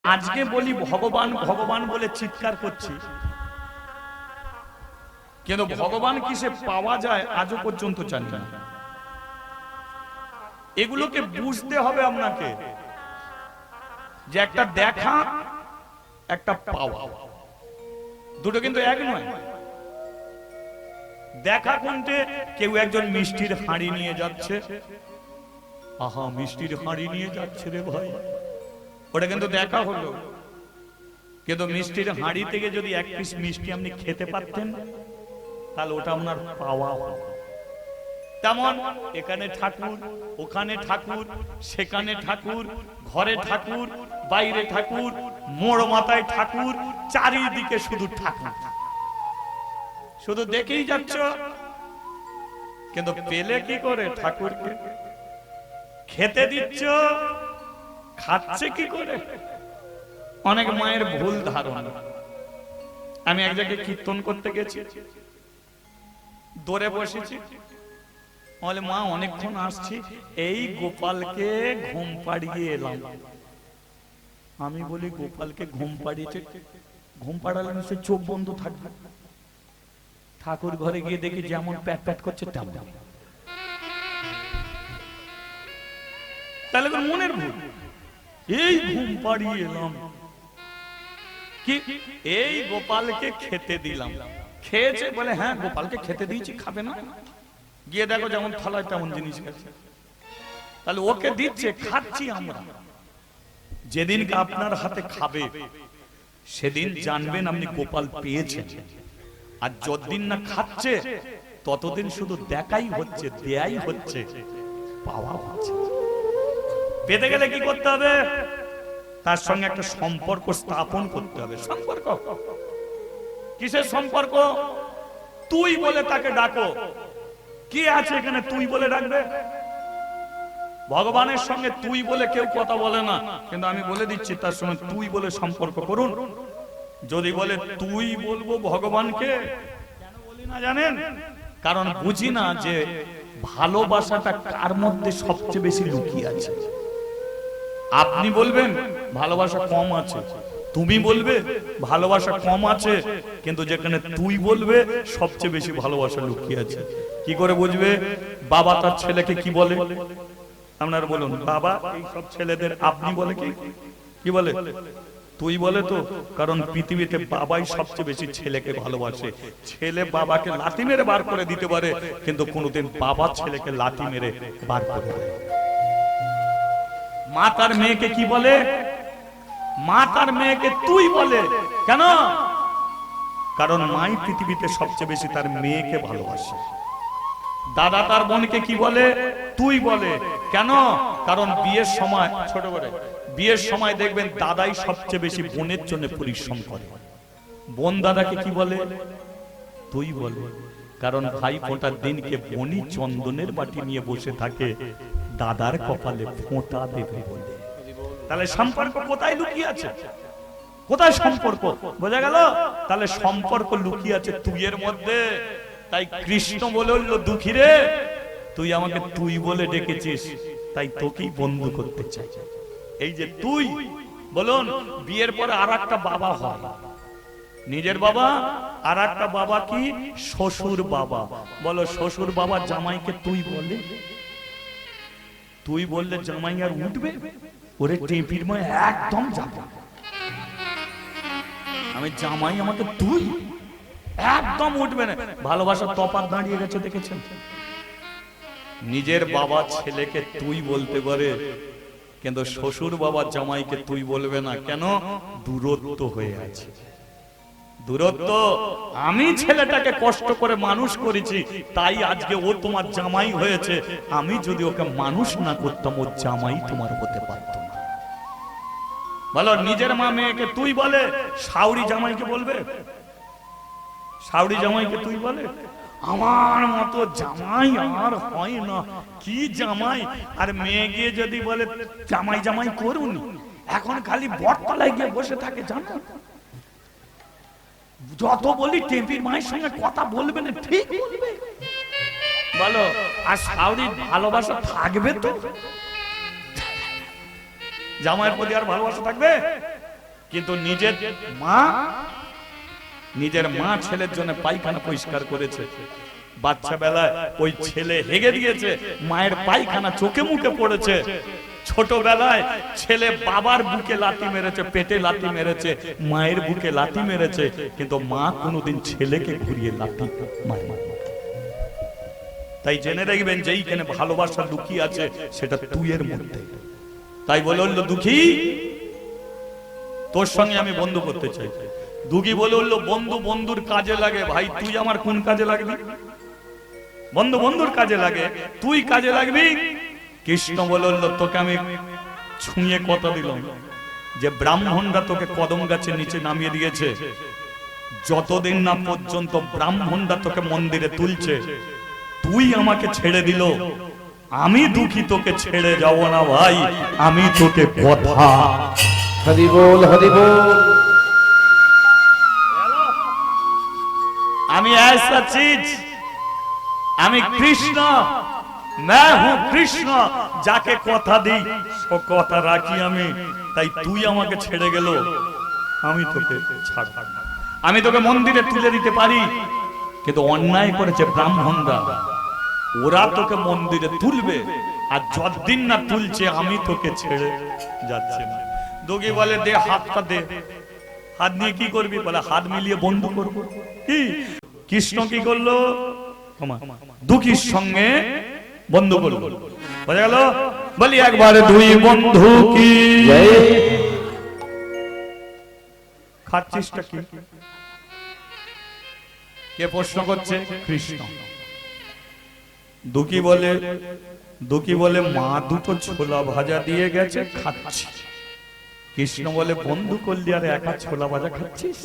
আজকে বলি ভগবান ভগবান বলে চিৎকার করছি, কিন্তু ভগবান কিসে পাওয়া যায় আজও পর্যন্ত জানি না। এগুলোকে বুঝতে হবে আপনাকে, যে একটা দেখা একটা পাওয়া দুটো কিন্তু এক নয়। দেখা কোনটে? কেউ একজন মিষ্টির হাঁড়ি নিয়ে যাচ্ছে, আহা মিষ্টির হাঁড়ি নিয়ে যাচ্ছে রে ভাই, ওটা কিন্তু দেখা হলো। কিন্তু মিষ্টির হাঁড়ি থেকে যদি এক পিস মিষ্টি আপনি খেতে পারতেন তাহলে ওটা আপনার পাওয়া। তেমন এখানে ঠাকুর, ওখানে ঠাকুর, সেখানে ঠাকুর, ঘরে ঠাকুর, বাইরে ঠাকুর, মোড় মাথায় ঠাকুর, চারিদিকে শুধু ঠাকুর, শুধু দেখেই যাচ্ছ, কিন্তু পেলে কি করে ঠাকুরকে? খেতে দিচ্ছ, খাচ্ছে কি করে? অনেক মায়ের ভুল ধারণা। আমি এক জায়গায় কীর্তন করতে গেছি, দৌড়ে বসেছি, বলে মা অনেকক্ষণ আসছি, এই গোপালকে ঘুম পাড়িয়ে এলাম। আমি বলি গোপালকে ঘুম পাড়িয়েছে, ঘুম পাড়ালে সে চোখ বন্ধ থাকবে। ঠাকুর ঘরে গিয়ে দেখি যেমন প্যাট প্যাট করছে তেমন। তাহলে মনের ভুল। এই ঘুম পাড়িয়ে এলাম কি, এই গোপালকে খেতে দিলাম। খেয়েছে বলে হ্যাঁ গোপালকে খেতে দিয়েছি, খাবে না? গিয়ে দেখো যেমন থালায় তেমন জিনিস গেছে। তাহলে ওকে দিচ্ছে, খাচ্ছি আমরা। যেদিন আপনার হাতে খাবে সেদিন জানবেন আপনি গোপাল পেয়েছেন। আর যতদিন না খাচ্ছে ততদিন শুধু দেখাই হচ্ছে, দেয়াই হচ্ছে, পাওয়া হচ্ছে। পেতে গেলে কি করতে হবে? তার সঙ্গে একটা সম্পর্ক স্থাপন করতে হবে। সম্পর্ক কিসের সম্পর্ক? তুই বলে তাকে ডাকো। কি আছে এখানে তুই বলে ডাকবে? ভগবানের সঙ্গে তুই বলে কেউ কথা বলে না, কিন্তু আমি বলে দিচ্ছি তার সঙ্গে তুই বলে সম্পর্ক করুন। যদি বলে তুই বলবো ভগবানকে, কেন বলি না জানেন? কারণ বুঝি না যে ভালোবাসাটা কার মধ্যে সবচেয়ে বেশি লুকিয়ে আছে। আপনি বলবেন ভালোবাসা কম আছে, তুমি বলবে ভালোবাসা কম আছে, কিন্তু যেখানে তুই বলবে সবচেয়ে বেশি ভালোবাসা লুকিয়ে আছে। কি করে বুঝবে? বাবা তার ছেলেকে কি বলে? আপনারা বলুন, বাবা এই সব ছেলেদের আপনি বলে কি? কি বলে? তুই বলে তো। কারণ পৃথিবীতে বাবাই সবচেয়ে বেশি ছেলেকে ভালোবাসে। ছেলে বাবাকে লাথি মেরে বার করে দিতে পারে, কিন্তু কোনোদিন বাবা ছেলেকে লাথি মেরে বার করে দেয়। মা তার মেয়েকে কি বলে? মা তার মেয়েকে তুই বলে। কেন? কারণ মাই পৃথিবীতে সবচেয়ে বেশি তার মেয়েকে ভালোবাসে। দাদা তার বোনকে কি বলে? তুই বলে। কেন? কারণ বিয়ের সময়, ছোট করে বিয়ের সময় দেখবেন দাদাই সবচেয়ে বেশি বোনের জন্য পরিশ্রম করে। বোন দাদাকে কি বলে? তুই বলে। কারণ ভাই ফোঁটার দিনকে বোনই চন্দনের বাটি নিয়ে বসে থাকে দাদার কপালে ফোঁটা দেবে বলে। তাহলে সম্পর্ক কোথায় লুকিয়ে আছে? কোথায় সম্পর্ক? বোঝা গেল? তাহলে সম্পর্ক লুকিয়ে আছে তুইয়ের মধ্যে। তাই কৃষ্ণ বলে হলো, দুঃখী রে তুই আমাকে তুই বলে ডেকেছিস, তাই তোকেই বন্ধু করতে চাই। এই যে তুই বলুন, বিয়ের পরে আর একটা বাবা হয়, নিজের বাবা, আর একটা বাবা কি? শ্বশুর বাবা। বলো শ্বশুর বাবা জামাইকে তুই বলে? তুই বললে জামাই আর উঠবে? ওরে টেপির ময় একদম যাবে। আমি জামাই আমাকে তুই, একদম উঠবে না। ভালোবাসার তফাৎ দাঁড়িয়ে গেছে, দেখেছেন? নিজের বাবা ছেলেকে তুই বলতে পারে, কিন্তু শ্বশুর বাবা জামাইকে তুই বলবে না। কেন? দূরত্ব হয়ে আছে। দূরত্ব। আমি ছেলেটাকে কষ্ট করে মানুষ করেছি, তাই আজকে ও তোমার জামাই হয়েছে। আমি যদি ওকে মানুষ না করতাম, ও জামাই তোমার হতে পারত না। বলো, নিজের মা মেয়েকে তুই বলে, শাউরি জামাইকে বলবে? শাউরি জামাইকে তুই বলে? আমার মতো জামাই আর হয় না। কি জামাই? আর মেয়ে গিয়ে যদি বলে জামাই জামাই করুন, এখন খালি বটতলায় গিয়ে বসে থাকে। জানো, যত বলি টেপির মায়ের সঙ্গে কথা বলবে না, ঠিক বলবে। বলো, আর শাউরির ভালোবাসা থাকবে তো? জামাইয়ের প্রতি আর ভালোবাসা থাকবে? কিন্তু নিজের মা ছেলের জন্য পায়খানা পরিষ্কার করেছে। বাচ্চা বেলায় ওই ছেলে হেগে দিয়েছে, মায়ের পায়খানা চোখে মুখে পড়েছে। ছোটবেলায় ছেলে বাবার বুকে লাথি মেরেছে, পেটে লাথি মেরেছে, মায়ের বুকে লাথি মেরেছে, কিন্তু মা কোনোদিন ছেলেকে ঘুরিয়ে লাথি মারে। তাই জেনে রাখবেন যেইখানে ভালোবাসা লুকিয়ে আছে সেটা তুই এর মধ্যে। তাই বলে উঠলো, দুঃখী তোর সঙ্গে আমি বন্ধু করতে চাই। দুঃখী বলে উঠলো, বন্ধু বন্ধুর কাজে লাগে। ভাই তুই আমার কোন কাজে লাগবি? বন্ধু বন্ধুর কাজে লাগে, তুই কাজে লাগবি। কৃষ্ণ বলে উঠলো, তোকে আমি ছুঁয়ে কথা দিলাম যে ব্রাহ্মণরা তোকে কদম গাছের নিচে নামিয়ে দিয়েছে, যতদিন না পর্যন্ত ব্রাহ্মণরা তোকে মন্দিরে তুলছে, তুই আমাকে ছেড়ে দিল, আমি দুঃখী তোকে ছেড়ে যাব না ভাই। আমি তোকে কথা হরি বল, হরি বল। আমি ऐसा चीज, আমি কৃষ্ণ, मैं हूं কৃষ্ণ, যাকে কথা দিই সে কথা রাখি আমি। তাই তুই আমাকে ছেড়ে গেল, আমি তোকে ছাড়ব না। আমি তোকে মন্দিরে তুলে দিতে পারি, কিন্তু অন্যায় করেছে ব্রাহ্মণরা, ওরা তোকে মন্দিরে তুলবে, আর যতদিন না তুলছে আমি তোকে ছেড়ে যাচ্ছে না। দুঃখী বলে, দে হাতটা দে। হাত নিয়ে কি করবি? বলে হাত মিলিয়ে বন্ধু করব। কি কৃষ্ণ কি করলো? দুঃখীর সঙ্গে বন্ধু করলো। বোঝা গেল? বলি একবার দুই বন্ধু কি। খাচ্ছিসটা কি? কে প্রশ্ন করছে? কৃষ্ণ। দুঃখী বলে মা দুটো ছোলা ভাজা দিয়ে গেছে, খাচ্ছি। কৃষ্ণ বলে, বন্ধু করলি আর একা ছোলা ভাজা খাচ্ছিস?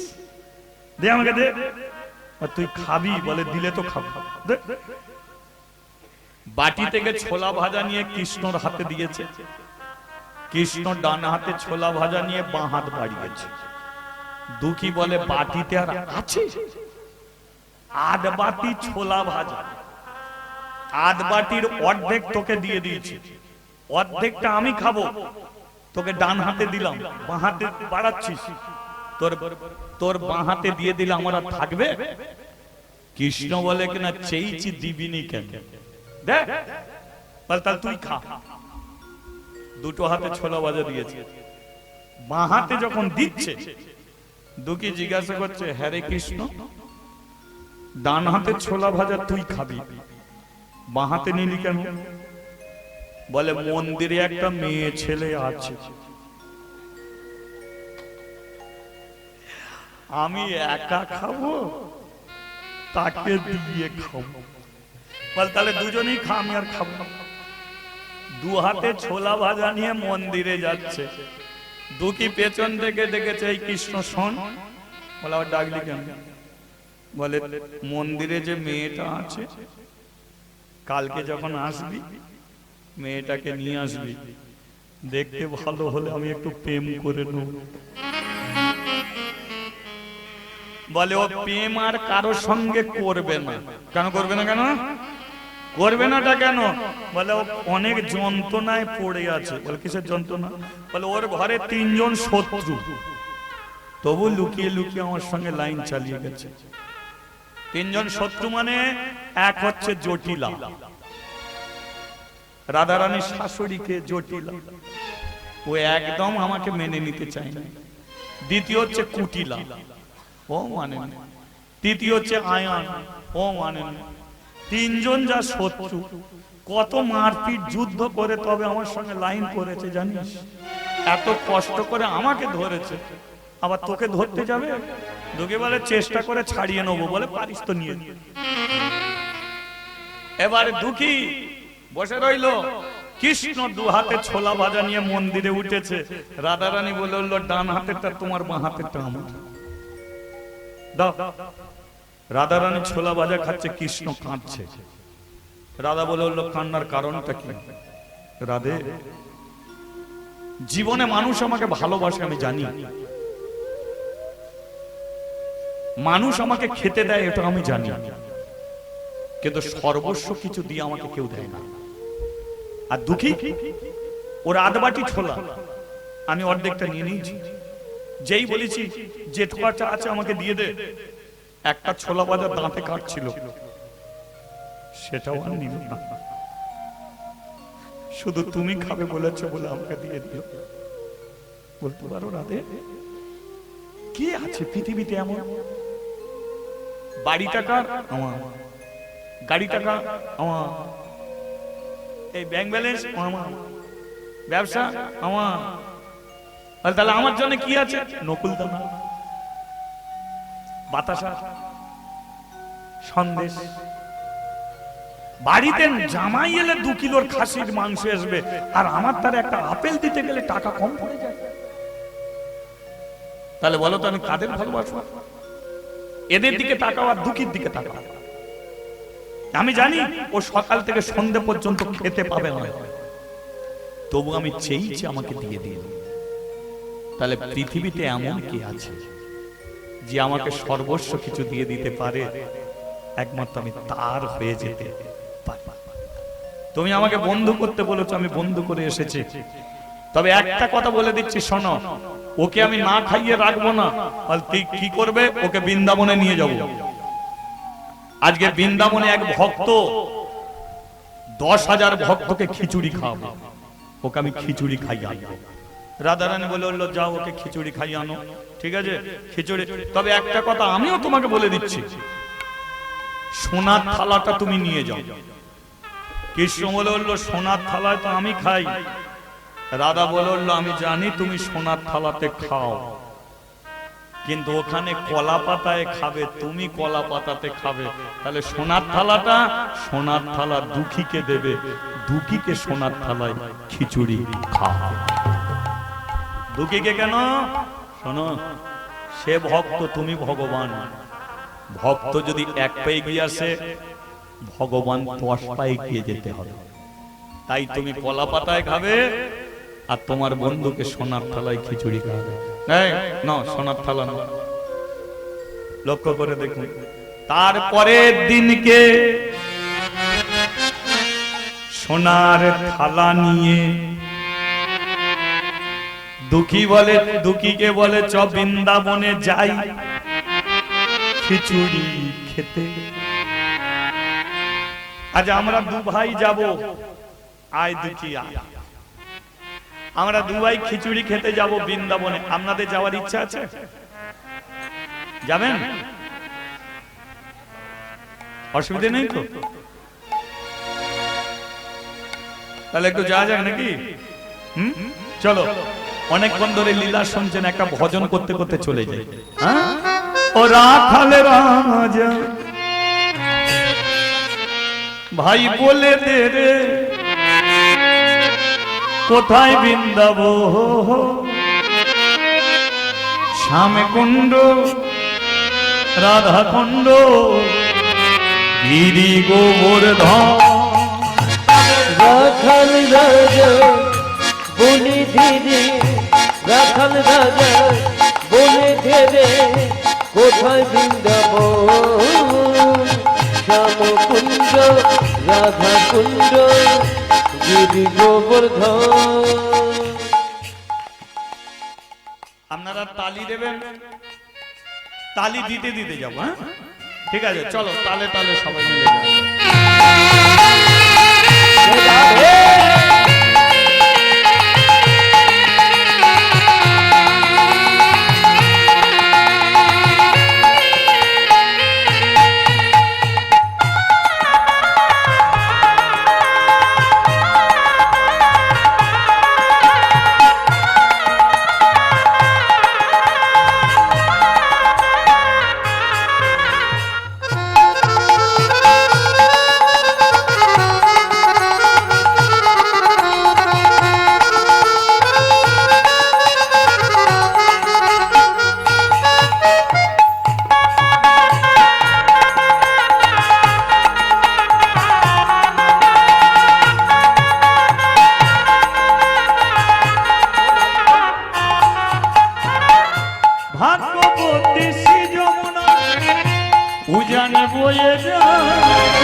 দে আমাকে দে। তুই খাবি? বলে দিলে তো খাবো। বাটি থেকে ছোলা ভাজা নিয়ে কৃষ্ণর হাতে দিয়েছে। কৃষ্ণ ডান হাতে ছোলা ভাজা নিয়ে বাঁ হাত বাড়িয়েছে। দুঃখী বলে, বাটিতে আর আছে? আধ বাটি ছোলা ভাজা, আধ বাটির অর্ধেক তোকে দিয়ে দিয়েছি, অর্ধেকটা আমি খাবো, তোকে ডান হাতে দিলাম, বাঁ হাতে বাড়াচ্ছিস, তোর বাঁ হাতে দিয়ে দিলে আমার আর থাকবে? কৃষ্ণ বলে, কিনা চেয়েছি দিবিনি কেন? দেখ তাহলে তুই খা। দুটো হাতে ছোলা ভাজা দিয়েছে, বাঁ হাতে যখন দিচ্ছে দুঃখী জিজ্ঞাসা করছে, হ্যাঁ রে কৃষ্ণ, ডান হাতে ছোলা ভাজা তুই খাবি, বাঁ হাতে নিলি কেন? বলে, মন্দিরে একটা মেয়ে ছেলে আছে, আমি একা খাবো, তাকে দিয়ে খাবো। বল তাহলে দুজনেই খা, আমি আর খাবো না। দু হাতে ছোলা ভাজা নিয়ে মন্দিরে যাচ্ছে। দুঃখী পেছন থেকে দেখেছে, এই কৃষ্ণ শোন। বলে, আবার ডাকলি কেন? বলে, মন্দিরে যে মেয়েটা আছে, কালকে যখন আসবি মেয়েটাকে নিয়ে আসবি, দেখতে ভালো হলে আমি একটু প্রেম করে নেব। বলে, ও প্রেম আর কারোর সঙ্গে করবে না। কেন করবে না? কেন করবে নাটা কেন? বলে, ও অনেক যন্ত্রণায় পড়ে আছে। বলে, কিসের যন্ত্রণা? বলে, ওর ঘরে 3 জন শত্রু, তবু লুকিয়ে লুকিয়ে আমার সঙ্গে লাইন চালিয়ে গেছে। 3 জন শত্রু মানে, এক হচ্ছে জটিলা, রাধারানীর শাশুড়িকে জটিলা, ও একদম আমাকে মেনে নিতে চায় না। দ্বিতীয় হচ্ছে কুটিলা, ও মানে না। তৃতীয় হচ্ছে আয়ান, ও মানে না। 3 জন যা শত্রু, কত মারপিট যুদ্ধ করে তবে আমার সঙ্গে লাইন করেছে জানিস? এত কষ্ট করে আমাকে ধরেছে, আবার তোকে ধরতে যাবে? দুঃখী বলে, চেষ্টা করে ছাড়িয়ে নেবো। বলে, পারিস তো নিয়ে। এবারে দুঃখী বসে রইল। কৃষ্ণ দু হাতে ছোলা ভাজা নিয়ে মন্দিরে উঠেছে। রাধারানী বলে উঠল, ডান হাতেরটা তোমার, বাঁ হাতেরটা আমার। দাও। রাধারানী ছোলা ভাজা খাচ্ছে, কৃষ্ণ কাঁদছে। রাধা বলে উঠল, কান্নার কারণটা কি? রাধে, জীবনে মানুষ আমাকে ভালোবাসে আমি জানি, মানুষ আমাকে খেতে দেয় এটা আমি জানি, কিন্তু সর্বস্ব কিছু দিয়ে আমাকে কেউ দেয় না। আর দুঃখী, ওর আধ বাটি ছোলা আমি অর্ধেকটা নিয়ে নিয়েছি, যেই বলেছি যেটুকাটা আছে আমাকে দিয়ে দে, একটা ছোলা ভাজা দাঁতে কাটছিল, সেটাও আর নিল না। শুধু তুমি খাবে বলেছো বলে আমাকে দিয়ে দিল। বলতে পারো রাধে, কি আছে পৃথিবীতে এমন? বাড়ি টাকা আমার, গাড়ি টাকা আমার, এই ব্যাংক ব্যালেন্স আমার, ব্যবসা আমার, তাহলে আমার জন্য কি আছে? নকুল দানা, বাতাসা, সন্দেশ। বাড়িতে জামাই এলে 2 কিলোর খাসির মাংস আসবে, আর আমার তার একটা আপেল দিতে গেলে টাকা কম পড়ে যায়। তাহলে বলো তো আমি কাদের ভালোবাসবো? এদের দিকে তাকাও আর দুঃখীর দিকে তাকাও। আমি জানি ও সকাল থেকে সন্ধ্যে পর্যন্ত খেতে পাবে না, তবু আমি চেয়েছি আমাকে দিয়ে দিল। তাহলে পৃথিবীতে এমন কি আছে যে আমাকে সর্বস্ব কিছু দিয়ে দিতে পারে? একমাত্র আমি তার হয়ে যেতে পারি। তুমি আমাকে বন্ধু করতে বলেছো, আমি বন্ধু করে এসেছি। তবে একটা কথা বলে দিচ্ছি, শোনো, ওকে আমি না খাইয়ে রাখবো না। কি করবে? ওকে বৃন্দাবনে নিয়ে যাব। আজকে বৃন্দাবনে এক ভক্ত 10,000 ভক্তকে খিচুড়ি খাওয়াবে। ওকে আমি খিচুড়ি খাইয়ে আনবো। রাধারানী বলে বললো, যাও ওকে খিচুড়ি খাইয়ে আনো। ঠিক আছে, খিচুড়ি। তবে একটা কথা আমিও তোমাকে বলে দিচ্ছি, সোনার থালাটা তুমি নিয়ে যাও। কৃষ্ণ বলে বললো, সোনার থালায় তো আমি খাই। রাধা বলে বললো, আমি জানি তুমি সোনার থালাতে খাও, কিন্তু ওখানে কলা পাতায় খাবে, তুমি কলা পাতাতে খাবে। তাহলে সোনার থালাটা সোনার থালা দুঃখীকে দেবে, দুঃখীকে সোনার থালায় খিচুড়ি খাওয়াবে। দুঃখীকে কেন? শোনো, সে ভক্ত, তুমি ভগবান। ভক্ত যদি 1 পায়ে গিয়ে আসে, ভগবান 10 পায়ে গিয়ে যেতে হবে। তাই তুমি কলা পাতায় খাবে, আর তোমার বন্ধুকে সোনার থালায় খিচুড়ি খাবে। না, সোনার থালা না। লক্ষ্য করে দেখুন। তারপরের দিনকে সোনার থালা নিয়ে দুঃখীকে বলে, চ বৃন্দাবনে যাই খিচুড়ি খেতে। আজ আমরা 2 ভাই যাব। আয় দুঃখী আয়, আমরা 2 ভাই খিচুড়ি খেতে যাব বৃন্দাবনে। আপনাদের যাওয়ার ইচ্ছা আছে? যাবেন? অসুবিধা নেই তো? তাহলে একটু যাওয়া যাক নাকি? চলো, অনেকক্ষণ ধরে লীলা শুনছেন, একটা ভজন করতে করতে চলে যাই। ও রাখাল রাজা ভাই বলে দে রে, কোথায় বৃন্দাবন? শ্যাম কুণ্ড, রাধা কুণ্ড, গিরি গোবর্ধন। রাখাল রাজা বলে ধীরে, রাখাল রাজা বলে ধীরে, কোথায় বৃন্দাবন? শ্যাম কুণ্ড, রাধা কুণ্ড, গিরি গোবর্ধন। আপনারা তালি দেবেন, তালি দিতে দিতে যাবো। হ্যাঁ, ঠিক আছে, চলো তালে তালে সবাই মিলে যাবো। ভাগ্যবতী শ্রী যমুনা উজান বয়ে যায়,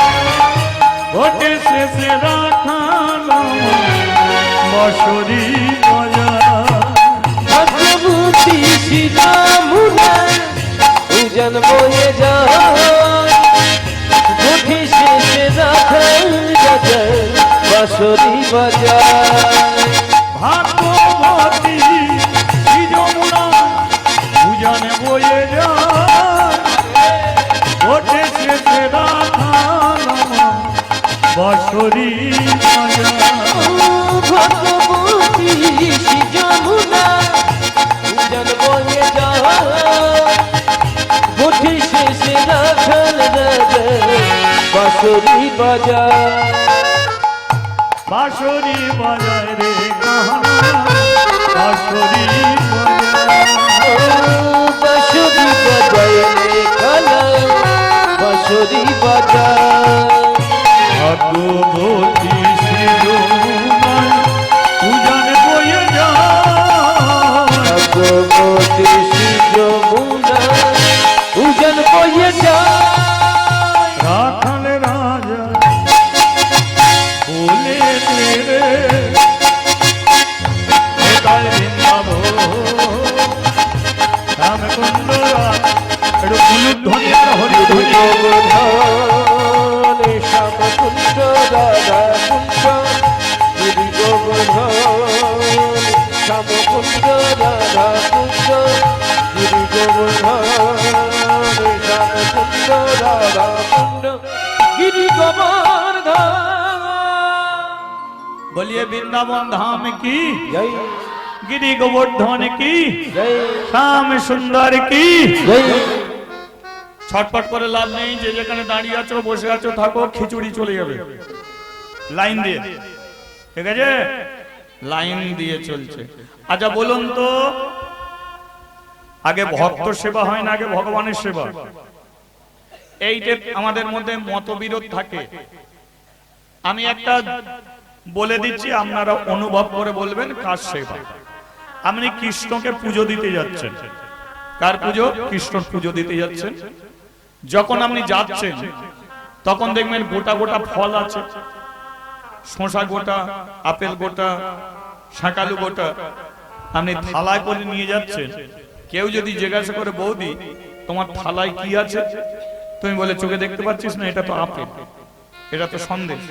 ঘটে শেষে রাখাল বসরি বাজার। ভাগ্যবতী শ্রীরামুনা উজান বয়ে যায় ঘটি শেষে রাখাল রাজা বাঁশরি বাজায় ভাগ্যবতী এই যমুনা উজান বয়ে যায় ওঠে শেষে রাখাল বাঁশরি বাজায়। ভগবতী যমুনা উজান বয়ে যায় ঘটি শেষে রাখাল রাজা বাঁশরি বাজায় বাঁশরি বাজায় রে কাহানা বাঁশরি বাঁশরি বাজায় রে কালা বাঁশরি বাজায় ভাগ্যবতী শ্রী যমুনায় উজান বয়ে যায় ভগবতী যমুনা উজান বয়ে যায় রাখাল রাজা বলে রে এটাই বৃন্দাবন রামকুণ্ড একটু কুলুধ্বনি আর হরিধ্বনি গোবর্ধনে শ্যাম কুণ্ড রাধা কুণ্ড গিরি গোবর্ধনে শ্যাম কুণ্ড রাধা কুণ্ড গিরি গোবর্ধনে শ্যাম কুণ্ড রাধা কুণ্ড গিরি গোবর্ধন बोलिए वृंदावन धाम की जय गिरी गोवर्धन की जय श्याम सुंदर की जय ছটপট করে লাভ নেই যে যেখানে দাঁড়িয়ে আছো বসে আছো থাকো খিচুড়ি চলে যাবে লাইন দিয়ে ঠিক আছে লাইন দিয়ে চলছে আচ্ছা বলুন তো আগে ভক্ত সেবা হয় না আগে ভগবানের সেবা এইটা আমাদের মধ্যে মতবিরোধ থাকে আমি একটা বলে দিচ্ছি আপনারা অনুভব করে বলবেন কার সেবা আপনি কৃষ্ণকে পুজো দিতে যাচ্ছেন কার পুজো কৃষ্ণর পুজো দিতে যাচ্ছেন যখন আপনি যাচ্ছেন তখন দেখবেন গোটা গোটা ফল আছে শসা গোটা আপেল গোটা শাকালু গোটা আপনি থালায় করে নিয়ে যাচ্ছেন কেউ যদি জিজ্ঞাসা করে বৌদি তোমার থালায় কি আছে তুমি বলে চোখে দেখতে পাচ্ছিস না এটা তো আপেল এটা তো সন্দেশ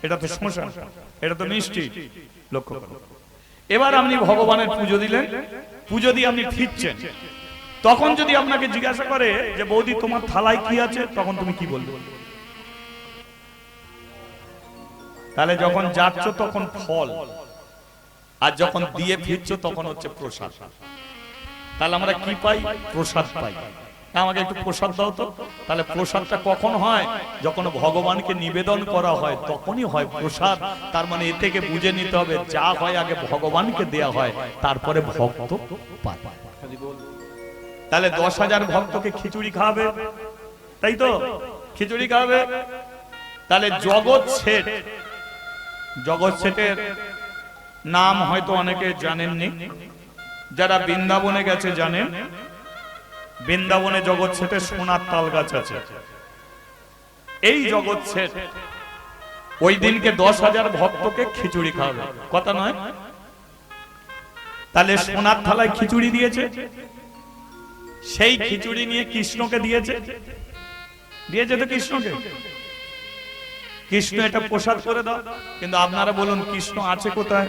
এটা তো শসা এটা তো মিষ্টি লক্ষ্য করো এবার আপনি ভগবানের পুজো দিলেন পুজো দিয়ে আপনি ফিরছেন তখন যদি আপনাকে জিজ্ঞাসা করে যে বৌদি তোমার থালায় কি আছে তখন তুমি কি বলবে তাহলে যখন যাচ্ছ তখন ফল আর যখন দিয়ে ফিরছো তখন হচ্ছে প্রসাদ তাহলে আমরা কি পাই প্রসাদ পাই আমাকে একটু প্রসাদ দাও তো তাহলে প্রসাদটা কখন হয় যখন ভগবানকে নিবেদন করা হয় তখনই হয় প্রসাদ তার মানে এ থেকে বুঝে নিতে হবে যা হয় আগে ভগবানকে দেয়া হয় তারপরে ভক্ত পায় তাহলে 10,000 ভক্তকে খিচুড়ি খাওয়াবে তাই তো খিচুড়ি খাওয়াবে তাহলে জগৎ শেঠের নাম হয়তো অনেকে জানেননি যারা বৃন্দাবনে গেছে জানেন বৃন্দাবনে জগৎ শেঠের সোনার তাল গাছ আছে এই জগৎ শেঠ ওই দিনকে 10,000 ভক্তকে খিচুড়ি খাওয়াবে কথা নয় তাহলে সোনার থালায় খিচুড়ি দিয়েছে সেই খিচুড়ি নিয়ে কৃষ্ণকে দিয়েছে তো কৃষ্ণকে কৃষ্ণ এটা প্রসাদ করে দাও কিন্তু আপনারা বলুন কৃষ্ণ আছে কোথায়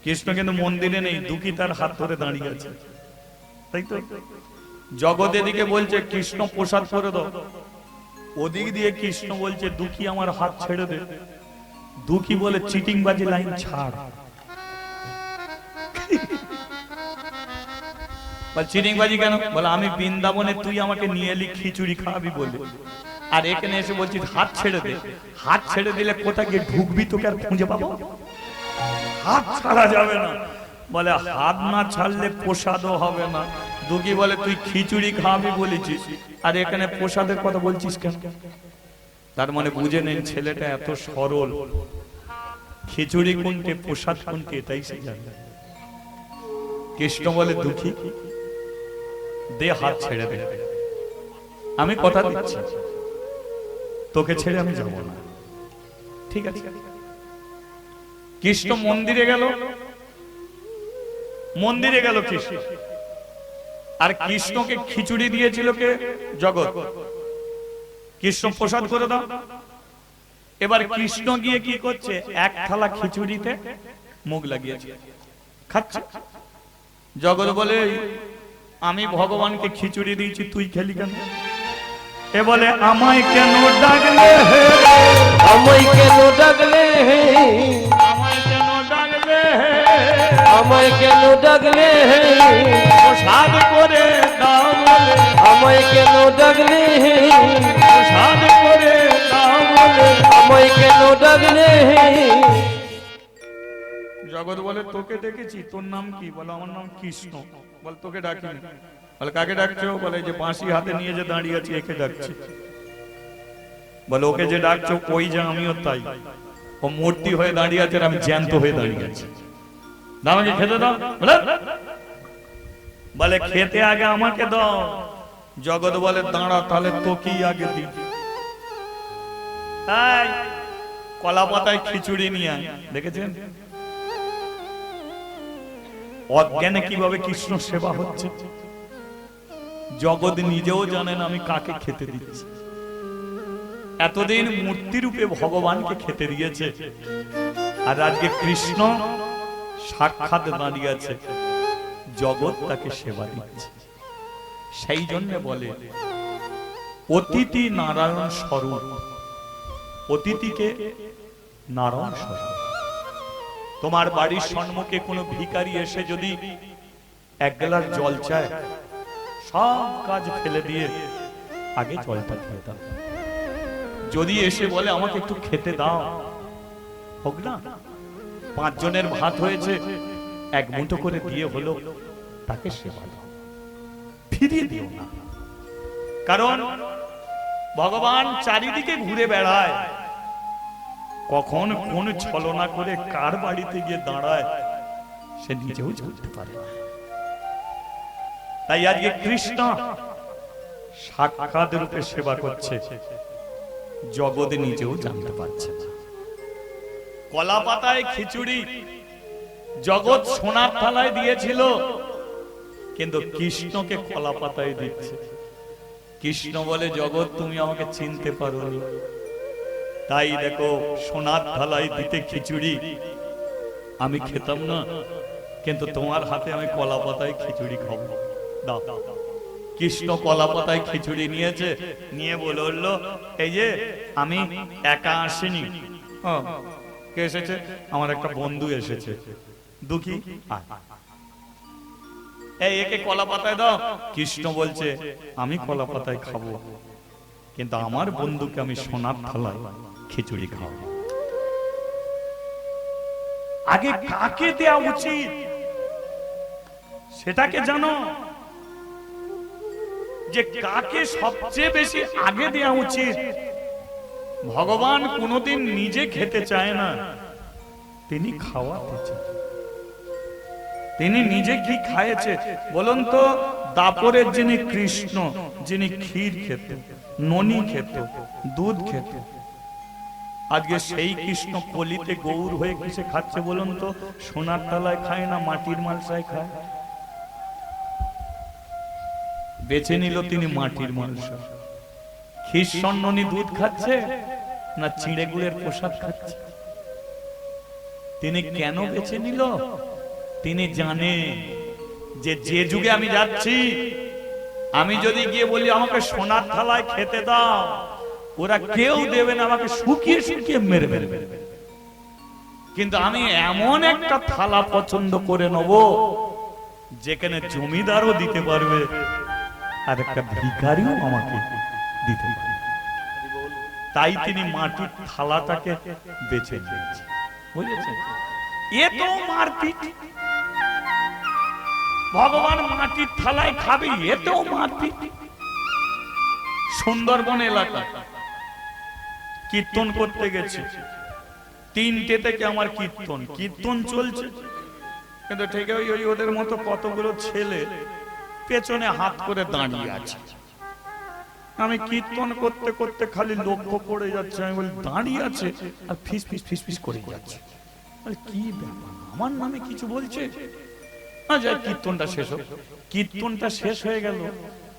কৃষ্ণ কিন্তু মন্দিরে নেই দুঃখী তার হাত ধরে দাঁড়িয়ে আছে তাই তো জগৎ এদিকে বলছে কৃষ্ণ প্রসাদ করে দাও ওদিক দিয়ে কৃষ্ণ বলছে দুঃখী আমার হাত ছেড়ে দে দুঃখী বলে চিটিংবাজি লাইন ছাড় চিটিংবাজি কেন বলে আমি বৃন্দাবনে তুই আমাকে নিয়ে এলি খিচুড়ি খাওয়াবি বলে আর এখানে এসে বলছিস হাত ছেড়ে দে হাত ছেড়ে দিলে কোথায় গিয়ে ঢুকবি তোকে আর খুঁজে পাবো হাত ছাড়া যাবে না বলে হাত না ছাড়লে প্রসাদও হবে না দুঃখী বলে তুই খিচুড়ি খাওয়াবি বলেছিস আর এখানে প্রসাদের কথা বলছিস কেন তার মানে বুঝে নেন ছেলেটা এত সরল খিচুড়ি কোনটি প্রসাদ কোনটি এটাই সে জানে কৃষ্ণ বলে দুঃখী দে হাত ছেড়ে দে আমি কথা দিচ্ছি তোকে ছেড়ে আমি যাব না ঠিক আছে কৃষ্ণ মন্দিরে গেল মন্দিরে গেল কৃষ্ণ, আর কৃষ্ণকে খিচুড়ি দিয়েছিল কে? জগৎ। কৃষ্ণ প্রসাদ করে দাও। এবার কৃষ্ণ গিয়ে কি করছে? এক থালা খিচুড়িতে মুখ লাগিয়েছে, খাচ্ছে। জগৎ বলে, আমি ভগবানকে খিচুড়ি দিয়েছি, তুই খেলি কেন? এ বলে, আমায় কেন ডাকলে হে, আমায় কেন ডাকলে হে, আমায় কেন ডাকলে হে, আমায় কেন ডাকলে হে, প্রসাদ করে দাও বলে, আমায় কেন ডাকলে হে, প্রসাদ করে দাও বলে। আমায় কেন ডাকলে হে। জগৎ বলে, তোকে ডেকেছি, তোর নাম কি? বলে, আমার নাম কৃষ্ণ। বল, তোকে ডাকিনি। বলে, কাকে ডাকছো? বলে, যে বাঁশি হাতে নিয়ে যে দাঁড়িয়ে আছে একে ডাকছি। বলে, ওকে যে ডাকছো ওই যে আমিও তাই। ও মূর্তি হয়ে দাঁড়িয়ে আছে আর আমি জ্যান্ত হয়ে দাঁড়িয়ে আছি। আমাকে খেতে দাও। বলে, খেতে আগে আমাকে দাও। জগৎ বলে, দাঁড়া, তাহলে তোকেই আগে দিই। তাই কলা পাতায় খিচুড়ি নিয়ে আয়। দেখেছেন অজ্ঞানে কিভাবে কৃষ্ণ সেবা হচ্ছে? জগৎ নিজেও জানেন আমি কাকে খেতে দিচ্ছি। এতদিন মূর্তি রূপে ভগবানকে খেতে দিয়েছে, আর আজকে কৃষ্ণ সাক্ষাৎ দাঁড়িয়ে আছে, জগৎ তাকে সেবা দিচ্ছে। সেই জন্য বলে, অতিথি নারায়ণ স্বরূপ। অতিথিকে নারায়ণ স্বরূপ। তোমার বাড়ির সম্মুখে কোনো ভিখারি এসে যদি এক গ্লাস জল চায়, সব কাজ ফেলে দিয়ে আগে জলটা খেয়ে দাও। যদি এসে বলে, আমাকে একটু খেতে দাও, হোক না, 5 জনের ভাত হয়েছে, এক মুঠো করে দিয়ে হলো, তাকে সেবা দাও, ফিরিয়ে দিও না। কারণ ভগবান চারিদিকে ঘুরে বেড়ায়, কখন কোন ছলনা করে কার বাড়িতে গিয়ে দাঁড়ায় সে নিজেও জানতে পারে না। তাই আজকে কৃষ্ণ সাক্ষাৎ রূপে সেবা করছে, জগৎ নিজেও জানতে পারছে না। কলা পাতায় খিচুড়ি জগৎ সোনার থালায় দিয়েছিল, কিন্তু কৃষ্ণকে কলা পাতায় দিচ্ছে। কৃষ্ণ বলে, জগৎ তুমি আমাকে চিনতে পারোনি, তাই দেখো সোনার থালায় দিতে খিচুড়ি আমি খেতাম না, কিন্তু তোমার হাতে আমি কলা পাতায় খিচুড়ি খাবো, দাও। কৃষ্ণ কলা পাতায় খিচুড়ি নিয়েছে, নিয়ে বলল, এই যে আমি একা আসিনি, কে এসেছে? আমার একটা বন্ধু এসেছে, দুঃখী, এই একে কলা পাতায় দাও। কৃষ্ণ বলছে, আমি কলা পাতায় খাবো, কিন্তু আমার বন্ধুকে আমি সোনার থালায় খিচুড়ি খাবো। আগে কাকে দেওয়া উচিত সেটাকে জানো, যে কাকে সবচেয়ে বেশি আগে দেওয়া উচিত। ভগবান কোনোদিন নিজে খেতে চায় না, তিনি খাওয়াতে চায়। তিনি নিজে কি খাইয়েছে বলুন তো? দাপরের যিনি কৃষ্ণ, যিনি ক্ষীর খেত, ননি খেত, দুধ খেত, আজকে সেই কৃষ্ণ কলিতে গৌর হয়ে কিসে খাচ্ছে বলুন তো? সোনার তলায় খায় না, মাটির মালসায় খায়। বেছে নিল তিনি মাটির মালসা। ক্ষীর সন্ননি দুধ খাচ্ছে না চিড়ে গুড়ের প্রসাদ খাচ্ছে? তিনি কেন বেছে নিল? তিনি জানে যে যে যুগে আমি যাচ্ছি, আমি যদি গিয়ে বলি আমাকে সোনার থালায় খেতে দাও, ওরা কেউ দেবে না, আমাকে শুকিয়ে শুকিয়ে মেরে ফেলবে। কিন্তু আমি এমন একটা থালা পছন্দ করে নেব যেখানে জমিদারও দিতে পারবে আর একটা ভিখারিও আমাকে দিতে পারবে। তাই তিনি মাটির থালাটাকে বেছে নিয়েছেন। বুঝেছেন? এ তো মারপিট। ভগবান মাটির থালায় খাবে, এতেও মারপিট। সুন্দরবন এলাকা কীর্তন করতে গেছে, 3টে থেকে আমার কীর্তন চলছে, কিন্তু ঠিক ওই ওদের মতো কতগুলো ছেলে পেছনে হাত করে দাঁড়িয়ে আছে। আমি কীর্তন করতে করতে খালি লক্ষ্য পড়ে যাচ্ছে, আমি বলি দাঁড়িয়ে আছে আর ফিস ফিস ফিস ফিস করে যাচ্ছে। কি ব্যাপার, আমার নামে কিছু বলছে? আচ্ছা কীর্তনটা শেষ হোক। কীর্তনটা শেষ হয়ে গেল,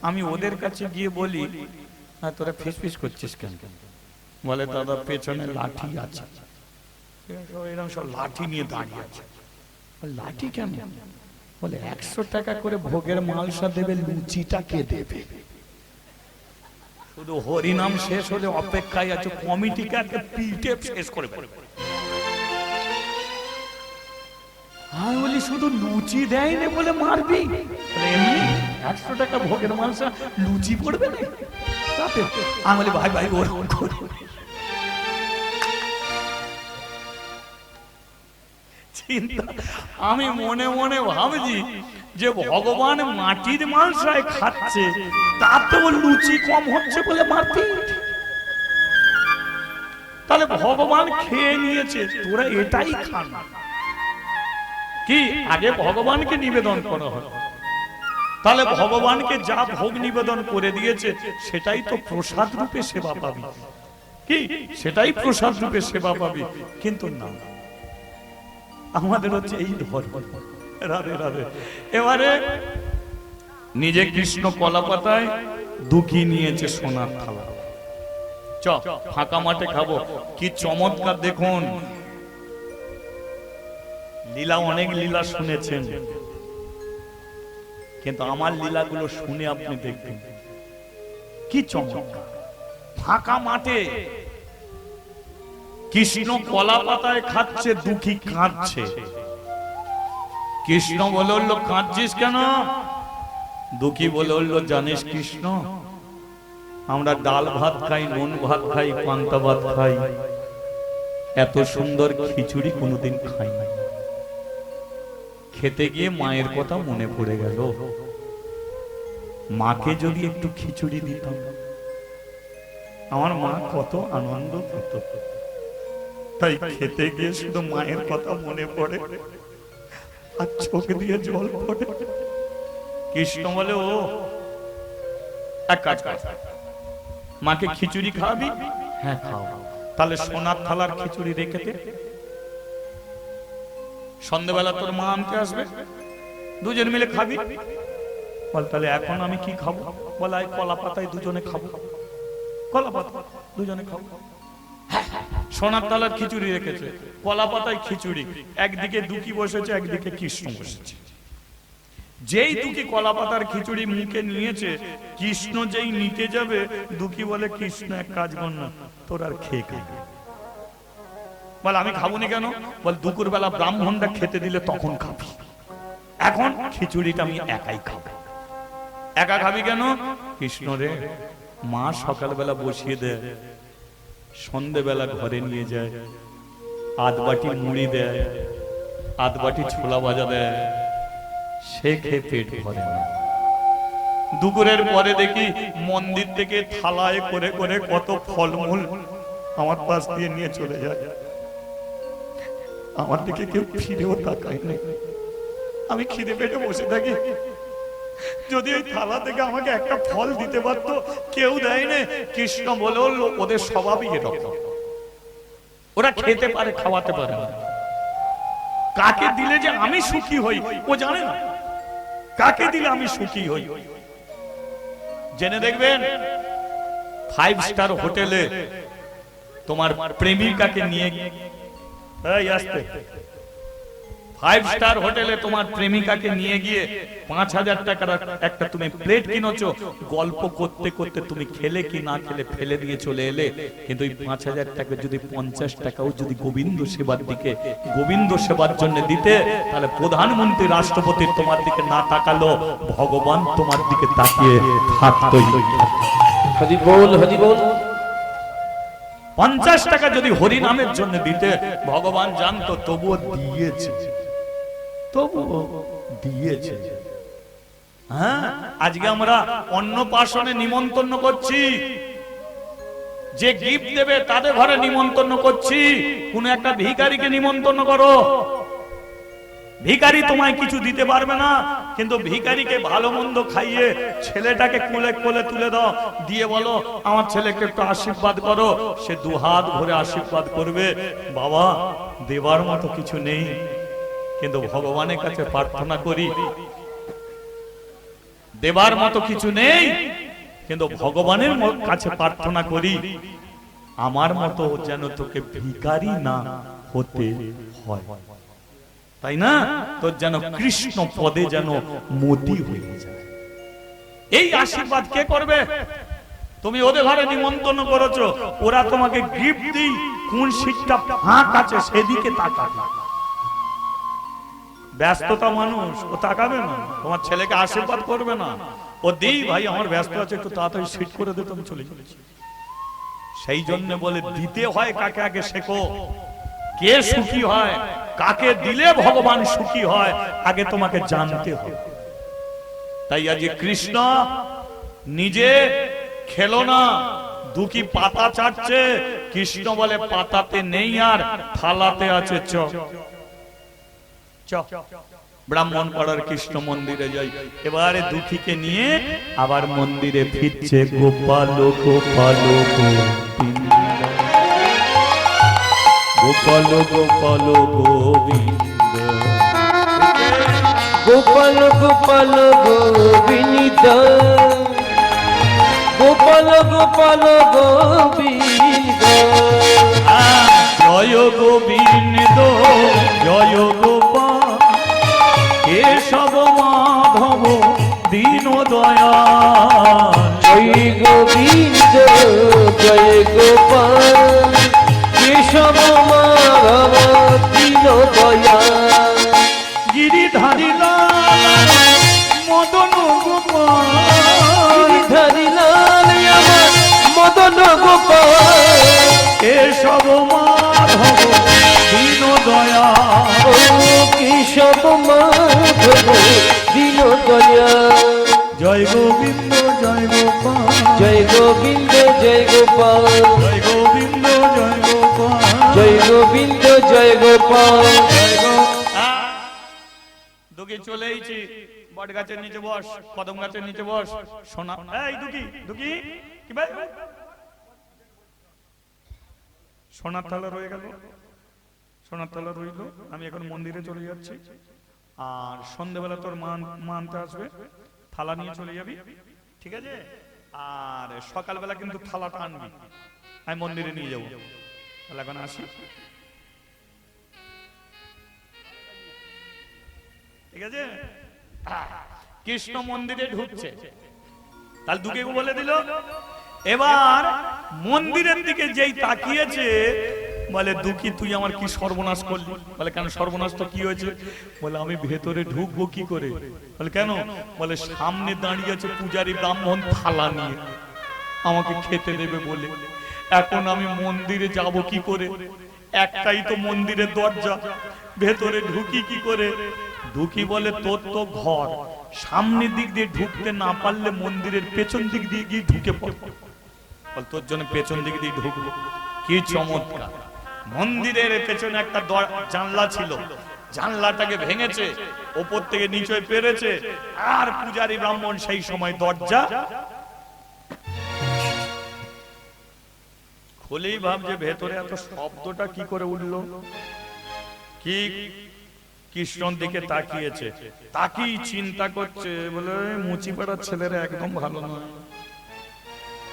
আমি ওদের কাছে গিয়ে বলি তোরা ফিস ফিস করছিস কেন? বলে দাদা পেছনে লাঠি আছে, এরকম সব লাঠি নিয়ে দাঁড়িয়ে আছে। লাঠি কেন? বলে 100 টাকা করে ভোগের মালসা দেবে, লুচিটা কে দেবে? শুধু হরিনাম শেষ হলে অপেক্ষায় আছে, কমিটিকে একটা পিটে শেষ করে ফেলবে। আমি বলি শুধু লুচি দেয়নি বলে মারবি? এমনি 100 টাকা ভোগের মালসা, লুচি পড়বে না তাতে? আমি বলি ভাই ভাই ওরকম করে চিন্তা। আমি মনে মনে ভাবছি যে ভগবান মাটির মালসায় খাচ্ছে, তাতেও লুচি কম হচ্ছে বলে মারপিট। তাহলে ভগবান খেয়ে নিয়েছে, তোরা এটাই খান কি? আগে ভগবানকে নিবেদন করা হয়, তাহলে ভগবানকে যা ভোগ নিবেদন করে দিয়েছে সেটাই তো প্রসাদ রূপে সেবা পাবি, কি সেটাই প্রসাদ রূপে সেবা পাবি। কিন্তু না, আমাদের হচ্ছে এই ধর্ম। রাধে রাধে। এবারে নিজে কৃষ্ণ কলা পাতায়, দুঃখী নিয়েছে সোনার থালা। চ ফাঁকা মাঠে খাবো। কি চমৎকার দেখুন লীলা। অনেক লীলা শুনেছেন, কিন্তু আমার লীলাগুলো শুনে আপনি দেখবেন কি চমৎকার। ফাঁকা মাঠে কৃষ্ণ কলা পাতায় খাচ্ছে, দুঃখী কাঁদছে। কৃষ্ণ বলে উঠলো কাঁদছিস কেন? দুঃখী বলে উঠলো জানিস কৃষ্ণ, আমরা ডাল ভাত খাই, নুন ভাত খাই, পান্তা ভাত খাই, এত সুন্দর খিচুড়ি কোনোদিন খাই না। খেতে গিয়ে মায়ের কথা মনে পড়ে গেল, মাকে যদি একটু খিচুড়ি দিতাম, আমার মা কত আনন্দ পেত। তাই খেতে গিয়ে শুধু মায়ের কথা মনে পড়ে আর চোখ দিয়ে জল পড়ে। কৃষ্ণ বলে ও এক কাজ কর, মাকে খিচুড়ি খাওয়াবি? হ্যাঁ খাও। তাহলে সোনার থালার খিচুড়ি রেখে দে, সন্ধ্যাবেলা তোর মা আনতে আসবে, দুজন মিলে খাবি। বল তাহলে এখন আমি কি খাবো? বলে কলা পাতায় দুজনে খাবো, কলা পাতা দুজনে খাবো। সোনার থালার খিচুড়ি রেখেছে, কলা পাতায় খিচুড়ি। একদিকে দুঃখী বসেছে, একদিকে কৃষ্ণ বসেছে। যেই দুঃখী কলা পাতার খিচুড়ি মুখে নিয়েছে, কৃষ্ণ যেই নিতে যাবে, দুঃখী বলে কৃষ্ণ এক কাজ কর না, তোর আর খেয়ে খাবি। বল আমি খাবো না কেন? বল দুপুর বেলা ব্রাহ্মণটা খেতে দিলে তখন খাবি, এখন খিচুড়িটা আমি একাই খাবো। একা খাবি কেন? কৃষ্ণ রে, মা সকালবেলা বসিয়ে দেয়, সন্ধেবেলা ঘরে নিয়ে যায়, আধ বাটি মুড়ি দেয়, আধ বাটি ছোলা ভাজা দেয়, সে খেয়ে পেট ভরে না। দুপুরের পরে দেখি মন্দির থেকে থালায় করে করে কত ফলমূল আমার পাশ দিয়ে নিয়ে চলে যায়, আমার দিকে কেউ ফিরেও তাকায় না। আমি খিদে পেটে বসে থাকি, যদি ওই থালা থেকে আমাকে একটা ফল দিতে পারতো, কেউ দেয় না। কৃষ্ণ বলে ওদের স্বভাবই এরকম, ওরা খেতে পারে খাওয়াতে পারে না। কাকে দিলে যে আমি সুখী হই ও জানে না, কাকে দিলে আমি সুখী হই জেনে দেখবেন। 5 স্টার হোটেলে তোমার প্রেমিকাকে নিয়ে, এই আসতে, 5 স্টার হোটেলে তোমার প্রেমিকাকে নিয়ে গিয়ে 5000 টাকার একটা তুমি প্লেট কিনেছো, গল্প করতে করতে তুমি খেলে কি না খেলে ফেলে দিয়ে চলে এলে। কিন্তু ওই 5000 টাকা যদি 50 টাকাও যদি গোবিন্দ সেবার দিকে, গোবিন্দ সেবার জন্য দিতে, তাহলে প্রধানমন্ত্রী রাষ্ট্রপতি তোমার দিকে না তাকালো, ভগবান তোমার দিকে তাকিয়ে থাকতোই। হরি বল, হরি বল। 50 টাকা যদি হরি নামের জন্য দিতে, ভগবান জানতো, তবুও দিয়েছে, তবুও দিয়েছে। হ্যাঁ, আজকে আমরা অন্নপ্রাশনে নিমন্ত্রণ করছি, যে গিফট দেবে তাদের ঘরে নিমন্ত্রণ করছি। কোন একটা ভিখারিকে নিমন্ত্রণ করো, ভিখারি তোমায় কিছু দিতে পারবে না, কিন্তু ভিখারিকে ভালো মন্দ খাইয়ে ছেলেটাকে কোলে কোলে তুলে দাও, দিয়ে বলো আমার ছেলেকে একটু আশীর্বাদ করো। সে 2 হাত ভরে আশীর্বাদ করবে। বাবা, দেবার মতো কিছু নেই, কিন্তু ভগবানের কাছে প্রার্থনা করি, দেবার মতো কিছু নেই, কিন্তু ভগবানের কাছে প্রার্থনা করি আমার মতো যেন তোকে ভিখারি না হতে হয়, তাই না? তোর যেন কৃষ্ণ পদে যেন মতি হয়ে যায়। এই আশীর্বাদ কে করবে? তুমি ওদের ঘরে নিমন্ত্রণ করেছো, ওরা তোমাকে গিফট দিই, কোন সিটটা ফাঁক আছে সেদিকে তাকাবে। ব্যস্ততা মানুষ, ও তাকাবে না, তোমার ছেলেকে আশীর্বাদ করবে না। ও দিই ভাই আমার ব্যস্ত আছে, একটু তাড়াতাড়ি সিট করে দিতে, আমি চলে যাচ্ছি। সেই জন্য বলে দিতে হয় কাকে আগে শেখো। কে সুখী হয়, কাকে দিলে ভগবান সুখী হয়, আগে তোমাকে জানতে হবে। তাই আজ কৃষ্ণ নিজে খেলো না, দুকি পাতা চাটছে, কৃষ্ণ বলে পাতাতে নেই আর থালাতে আছে, চ ব্রাহ্মণ পাড়ার কৃষ্ণ মন্দিরে যাই। এবারে দুঃখীকে নিয়ে আবার মন্দিরে ফিরছে। গোপাল গোপাল গোবিন্দ, গোপাল গোপাল গোবিন্দ, গোপাল গোপাল গোবিন্দ, গোপাল গোপাল গোবিন্দ, জয় গোবিন্দ জয় গোপাল কেশব মাধব দীন দয়াল। জয় গোবিন্দ জয় গোপাল কেশব মাধব দীন দয়াল। গিরিধারী লাল মদন গোপাল, গিরিধারী লাল আমার মদন গোপাল, কেশব মাধব দীন দয়াল। ও কেশব মাধব দীন দয়াল। জয় গোবিন্দ জয় গোপাল, জয় গোবিন্দ জয় গোপাল, জয় গোবিন্দ জয় গোপাল, জয় গোবিন্দ জয় গোপাল। দুঃখী চলেইছি, বট গাছের নিচে বস, কদম গাছের নিচে বস। সোনা এই দুঃখী দুঃখী কি ভাই, সোনার থালা রয়ে গেল, সোনার থালা রইল। আমি এখন মন্দিরে চলে যাচ্ছি, আর সন্ধ্যেবেলা তোর মা আনতে আসবে, থালা নিয়ে চলে যাবি, ঠিক আছে? আর সকালবেলা কিন্তু থালাটা আনবি, আমি মন্দিরে নিয়ে যাবো। তাহলে এখন আসি, ঠিক আছে? কৃষ্ণ মন্দিরে ঢুকছে, তাহলে দুকে বলে দিল। এবার মন্দিরের দিকে যেই তাকিয়েছে, বলে দুঃখী তুই আমার কি সর্বনাশ করলি? বলে কেন সর্বনাশ তো কি হয়েছে? বলে আমি ভেতরে ঢুকবো কি করে? বলে কেন? বলে সামনে দাঁড়িয়ে আছে পূজারী ব্রাহ্মণ থালা নিয়ে, আমাকে খেতে দেবে বলে। এখন আমি মন্দিরে যাব কি করে? একটাই তো মন্দিরের দরজা, ভেতরে ঢুকি কি করে? দুঃখী বলে তোর তো ঘর, সামনের দিক দিয়ে ঢুকতে না পারলে মন্দিরের পেছন দিক দিয়ে গিয়ে ঢুকে পড়বো। বল তোর জন্য পেছন দিক দিয়ে ঢুকবো। কি চমৎকার! মন্দিরের পেছনে একটা জানলা ছিল, জানলাটাকে ভেঙেছে, ওপর থেকে নিচে পেরেছে, আর পূজারী ব্রাহ্মণ সেই সময় দরজা খুলেই ভাবছে ভেতরে এত শব্দটা কি করে উঠলো। কি কৃষ্ণর দিকে তাকিয়েছে, তাকিয়ে চিন্তা করছে, বলে মুচিপাড়ার ছেলেরা একদম ভালো নয়,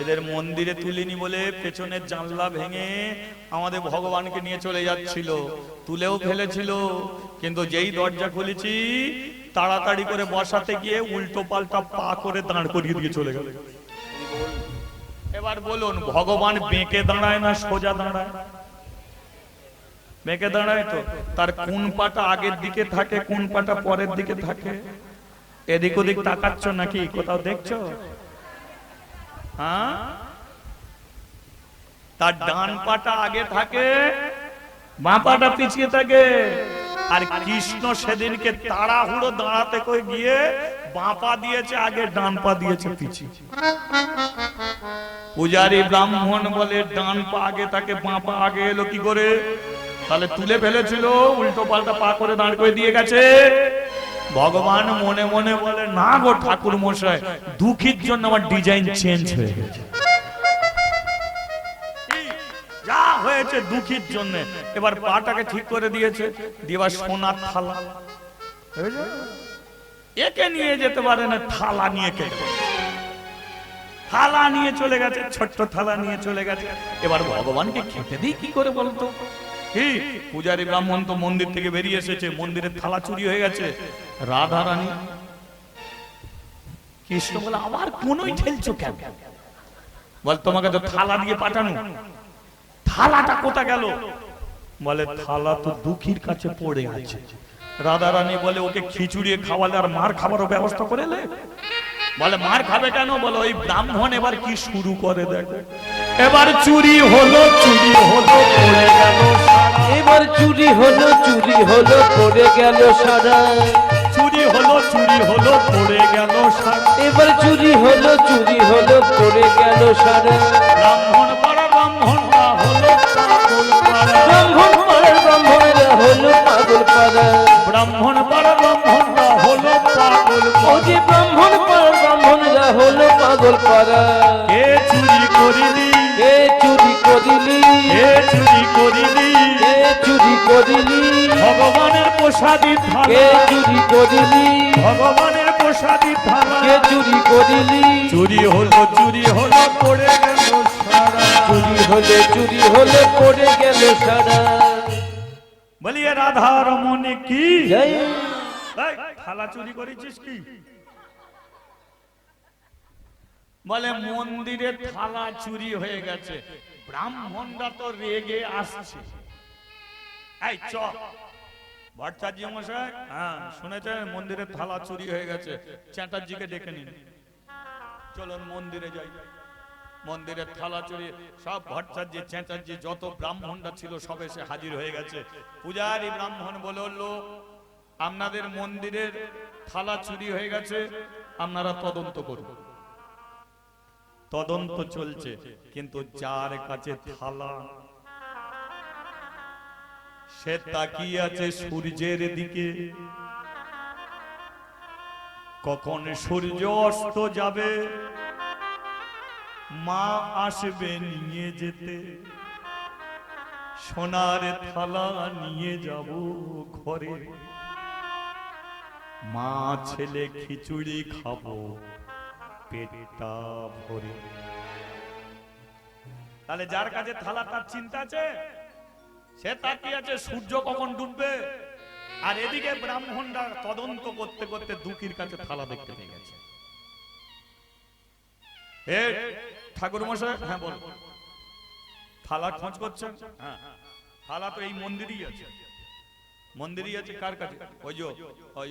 এদের মন্দিরে তুলিনি বলে পেছনের জানলা ভেঙে আমাদের ভগবানকে নিয়ে চলে যাচ্ছিল, তুলেও ফেলেছিল, কিন্তু যেই দরজা খুলেছি তাড়াতাড়ি করে বসাতে গিয়ে উল্টো পাল্টা পা করে দাঁড় করিয়ে দিয়ে চলে গেল। এবার বলুন, ভগবান বেঁকে দাঁড়ায় না সোজা দাঁড়ায়? বেঁকে দাঁড়ায় তো, তার কোন পাটা আগের দিকে থাকে, কোন পাটা পরের দিকে থাকে? এদিক ওদিক তাকাচ্ছ নাকি? কোথাও দেখছো? হ্যাঁ, তার ডান পাটা আগে থাকে, বাঁ পাটা পিছিয়ে থাকে। আর কৃষ্ণ সেদিনকে তাড়াহুড়ো দাঁড়াতে করে গিয়ে বাঁ পা দিয়েছে আগে, ডান পা দিয়েছে পিছিয়ে। পূজারী ব্রাহ্মণ বলে ডান পা আগে থাকে, বাঁ পা আগে এলো কি করে? তাহলে তুলে ফেলেছিল, উল্টো পাল্টা পা করে দাঁড় করে দিয়ে গেছে। ভগবান মনে মনে বলে না গো ঠাকুর মশাই, দুঃখীর জন্য আমার ডিজাইন চেঞ্জ হয়ে গেছে। যা হয়ে হয়েছে দুঃখীর জন্য, এবার পাটাকে ঠিক করে দিয়েছে, দিয়ে এবার সোনার থালা, একে নিয়ে যেতে পারে না, থালা নিয়ে কেটে থালা নিয়ে চলে গেছে, ছোট্ট থালা নিয়ে চলে গেছে। এবার ভগবানকে খেতে দিই কি করে বলতো? কি পূজারী ব্রাহ্মণ তো মন্দির থেকে বেরিয়ে এসেছে, মন্দিরের থালা চুরি হয়ে গেছে। রাধা রানী কৃষ্ণ বলে আবার কোনই ঠেলছো কেন? বল তোমাকে তো থালা দিয়ে পাঠানো, থালাটা কোথা গেল? বলে থালা তো দুঃখীর কাছে পড়ে আছে। রাধা রানী বলে ওকে খিচুড়ি খাওয়ালে আর মার খাবারও ব্যবস্থা করে লে। বলে মার খাবে কেন? বলে ওই ব্রাহ্মণ এবার কি শুরু করে দেখো, এবার চুরি হলো চুরি হলো পড়ে গেল সারা, এবার চুরি হলো পড়ে গেল সারা, চুরি হলো পড়ে গেল সারা, এবার চুরি হলো পড়ে গেল সারা। ব্রাহ্মণ পাড়া ব্রাহ্মণরা হলো পাগল পাড়া, ব্রাহ্মণ পাড়ার ব্রাহ্মণেরা হলো পাগল পাড়া, ব্রাহ্মণ পাড়া ব্রাহ্মণরা হলো পাগল ও পাড়া। যে ব্রাহ্মণ পাড়ার ব্রাহ্মণেরা হলো পাগল পাড়া। কে চুরি করিলি, কে চুরি করিলি, কে চুরি করিলি, কে চুরি করিলি, ভগবানের প্রসাদী কে থালা, চুরি করিলি, ভগবানের প্রসাদী থালা, কে চুরি করিলি, চুরি হলো পড়ে গেল সারা। চুরি হলে পড়ে গেল সারা। বলিয়ে রাধা রমণী কি জয়। এই, থালা চুরি করেছিস কি? বলে মন্দিরে থালা চুরি হয়ে গেছে, ব্রাহ্মণরা তো রেগে আসছে। এই চ ভট্টাচার্য মশাই, হ্যাঁ শুনেছেন মন্দিরে থালা চুরি হয়ে গেছে, চ্যাটার্জিকে ডেকে নিন, চলুন মন্দিরে যাই। মন্দিরের থালা চুরি, সব ভট্টাচার্য চ্যাটার্য যত ব্রাহ্মণরা ছিল সব এসে হাজির হয়ে গেছে। পূজারী ব্রাহ্মণ বলল আপনাদের মন্দিরের থালা চুরি হয়ে গেছে, আপনারা তদন্ত করুন। তদন্ত চলছে, কিন্তু যার কাছে থালা সে তাকিয়ে আছে সূর্যের দিকে, কখন সূর্য অস্ত যাবে মা আসবে নিয়ে যেতে, সোনার থালা নিয়ে যাব ঘরে, মা ছেলে খিচুড়ি খাবো পেটটা ভরে। তাহলে যার কাছে থালা তার চিন্তা আছে, সে তাকিয়ে আছে সূর্য কখন ডুববে, আর এদিকে ব্রাহ্মণরা তদন্ত করতে করতে দুঃখীর কাছে থালা দেখতে পেয়ে গেছে। ঠাকুর মশাই, হ্যাঁ বল, থালা খোঁজ করছেন? হ্যাঁ, থালা তো এই মন্দিরেই আছে। মন্দিরই আছে কার কাছে? ওই যে ওই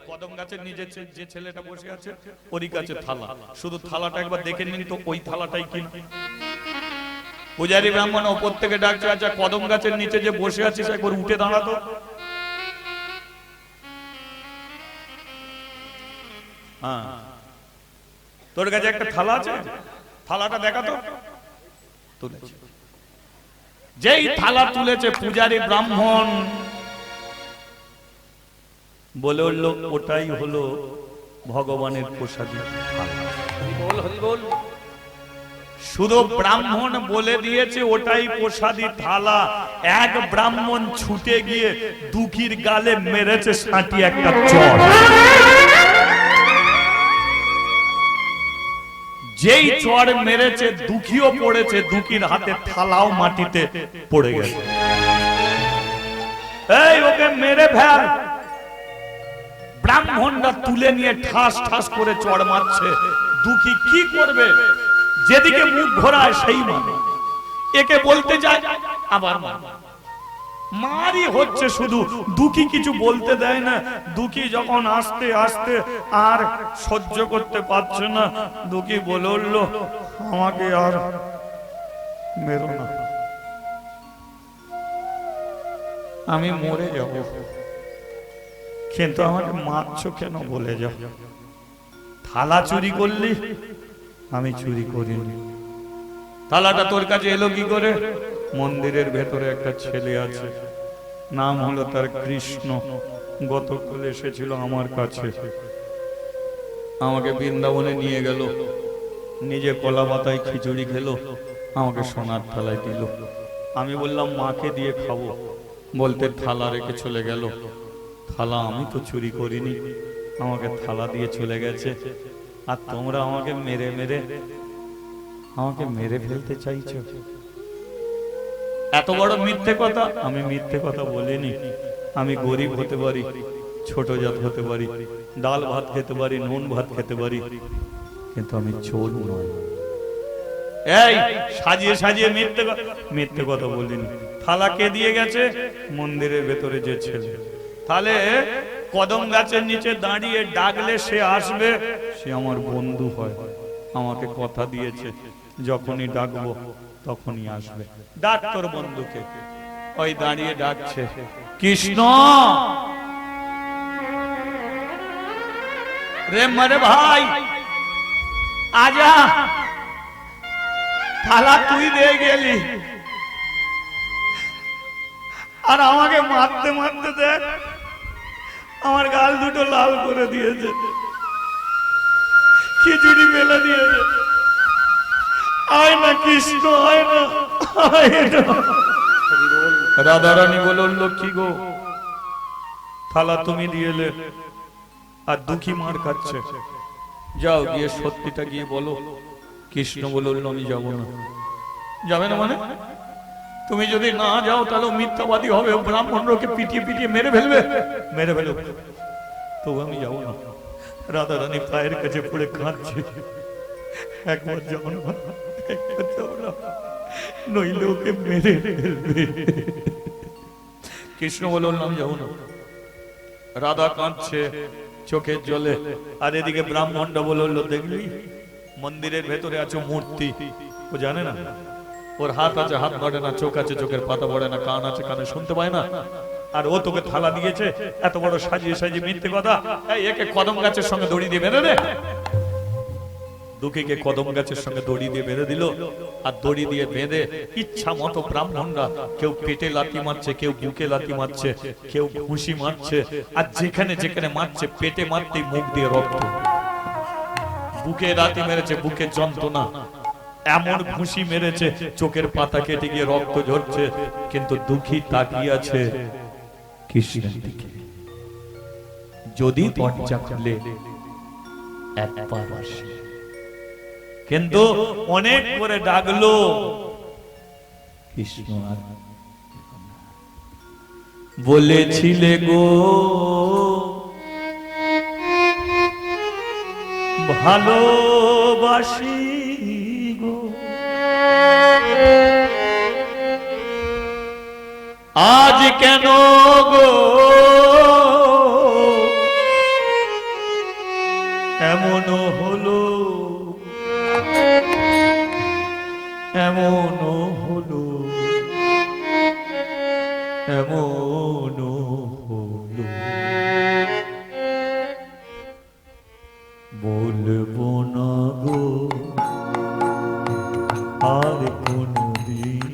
কদম গাছের নিচে যে ছেলেটা বসে আছে ওরই কাছে থালা। শুধু থালাটা একবার দেখে নিন তো ওই থালাটাই কিনা। পূজারী ব্রাহ্মণ ওপর থেকে ডাকছে, আচ্ছা কদম গাছের নিচে যে বসে আছিস একবার উঠে দাঁড়াতো। হ্যাঁ, তোর কাছে একটা থালা আছে, থালাটা দেখাতো। তুলেছে, যেই থালা তুলেছে পূজারী ব্রাহ্মণ বলে উঠল ওটাই হলো ভগবানের প্রসাদী থালা। বল হরি বল। শুধু ব্রাহ্মণ বলে দিয়েছে ওটাই প্রসাদী থালা, এক ব্রাহ্মণ ছুটে গিয়ে দুঃখীর গালে মেরেছে সাঁটি একটা চড়। যেই চড় মেরেছে দুঃখীও পড়েছে, দুঃখীর হাতে থালাও মাটিতে পড়ে গেছে। এই ওকে মেরে ফেল। ব্রাহ্মণরা তুলে নিয়ে ঠাস ঠাস করে চড় মারছে। দুঃখী কি করবে? যেদিকে মুখ ঘোরায় সেই মানে, একে বলতে যায় আবার মারি হচ্ছে শুধু। দুঃখী কিছু বলতে দেয় না। দুঃখী যখন আস্তে আস্তে আর সহ্য করতে পারছে না, দুঃখী বলে উঠল আমাকে আর মেরো না, আমি মরে যাব, কিন্তু আমাকে মারছো কেন বলে যাও। থালা চুরি করলি? আমি চুরি করিনি। থালাটা তোর কাছে এলো কি করে? মন্দিরের ভেতরে একটা ছেলে আছে, নাম হলো তার কৃষ্ণ। গতকাল এসেছিল আমার কাছে, আমাকে বৃন্দাবনে নিয়ে গেল, নিজে কলা পাতায় খিচুড়ি খেলো, আমাকে সোনার থালায় দিল। আমি বললাম মাকে দিয়ে খাবো, বলতে থালা রেখে চলে গেল। থালা আমি তো চুরি করিনি, আমাকে থালা দিয়ে চলে গেছে। আর তোমরা আমাকে মেরে ফেলতে চাইছো। এত বড় মিথ্যে কথা। আমি মিথ্যে কথা বলিনি। আমি গরিব হতে পারি, ছোট জাত হতে পারি, ডাল ভাত খেতে পারি, নুন ভাত খেতে পারি, কিন্তু আমি চোর নই। এই সাজিয়ে সাজিয়ে মিথ্যে কথা বলিনি। থালা কে দিয়ে গেছে? মন্দিরের ভেতরে যে ছেলে। তাহলে কদম গাছের নিচে দাঁড়িয়ে ডাকলে সে আসবে, সে আমার বন্ধু হয়, আমাকে কথা দিয়েছে যখনই ডাকবো তখনই আসবে। ডাক তোর বন্ধুকে। ওই দাঁড়িয়ে ডাকছে, কৃষ্ণ রে মারে ভাই আজা, থালা তুই দিয়ে গেলি আর আমাকে মারতে মারতে দেখ আমার গাল দুটো লাল করে দিয়েছে, খিচুড়ি ফেলে দিয়েছে। আয় না কৃষ্ণ, আয় না, আয় না। রাধা রানী বলল, লক্ষ্মী গো, থালা তুমি দিয়েলে আর দুঃখী মার খাচ্ছে, যাও গিয়ে সত্যিটা গিয়ে বলো। কৃষ্ণ বলল, আমি যাব না। যাবে না মানে? তুমি যদি না যাও তাহলে মিথ্যাবাদী হবে, ব্রাহ্মণকে পিটিয়ে পিটিয়ে মেরে ফেলবে। তবু আমি যাব না। রাধা রানী পায়ের কাছে পড়ে কাঁদছে, একবার যাও না, একবার যাও না, নইলে ওকে মেরে ফেলবে। কৃষ্ণ বলল, আমি যাব না। রাধা কাঁদছে চোখের জলে, আর এদিকে ব্রাহ্মণটা বলল, দেখলি মন্দিরের ভেতরে আছে মূর্তি, ও জানে না ওর হাত আছে, হাত নড়ে না, চোখ আছে, চোখের পাতা পড়ে না, কান আছে, কানে শুনতে পায় না, আর ও তোকে থালা দিয়েছে। এত বড় সাজিয়ে সাজিয়ে মিথ্যে কথা। একে কদম গাছের সঙ্গে দড়ি দিয়ে বেঁধে দে। দুঃখীকে কদম গাছের সঙ্গে দড়ি দিয়ে বেঁধে দিল। আর দড়ি দিয়ে বেঁধে ইচ্ছা মতো ব্রাহ্মণরা কেউ পেটে লাথি মারছে, কেউ বুকে লাথি মারছে, কেউ ঘুষি মারছে, আর যেখানে যেখানে মারছে পেটে মারতেই মুখ দিয়ে রক্ত। বুকে লাথি মেরেছে, বুকে যন্ত্রণা, এমন ঘুষি মেরেছে চোখের পাতা কেটে গিয়ে রক্ত ঝরছে, কিন্তু দুঃখী তাকিয়ে আছে কৃষ্ণের দিকে। যদি দরজা খুলে একবার আসে, কিন্তু অনেক করে ডাকলো, কৃষ্ণ আর বলেছিলে গো ভালোবাসি গো, আজ কেন গো এমন হলো, এমন হলো, এমন হলো। বলবো না গো আর কোনদিন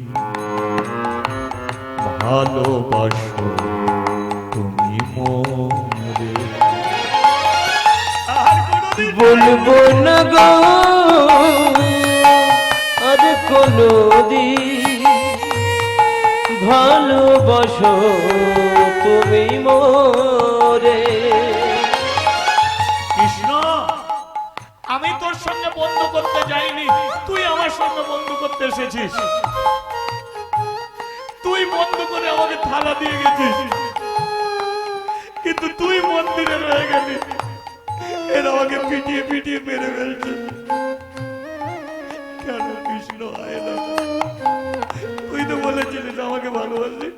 ভালোবাসো তুমি মোরে। বলবো না গো আর কোনদিন ভালোবাসো তুমি মোরে। কৃষ্ণ, আমি তোর সঙ্গে বন্ধু করতে যাইনি, তুই আমার সঙ্গে বন্ধু করতে এসেছিস। তুই বন্ধু করে আমাকে থালা দিয়ে গেছিস, কিন্তু তুই মন্দিরে রয়ে গেলি, এর আমাকে পিটিয়ে পিটিয়ে মেরে ফেলছে। কেন কৃষ্ণ আয় না? তুই তো বলেছিলিস আমাকে ভালোবাসি,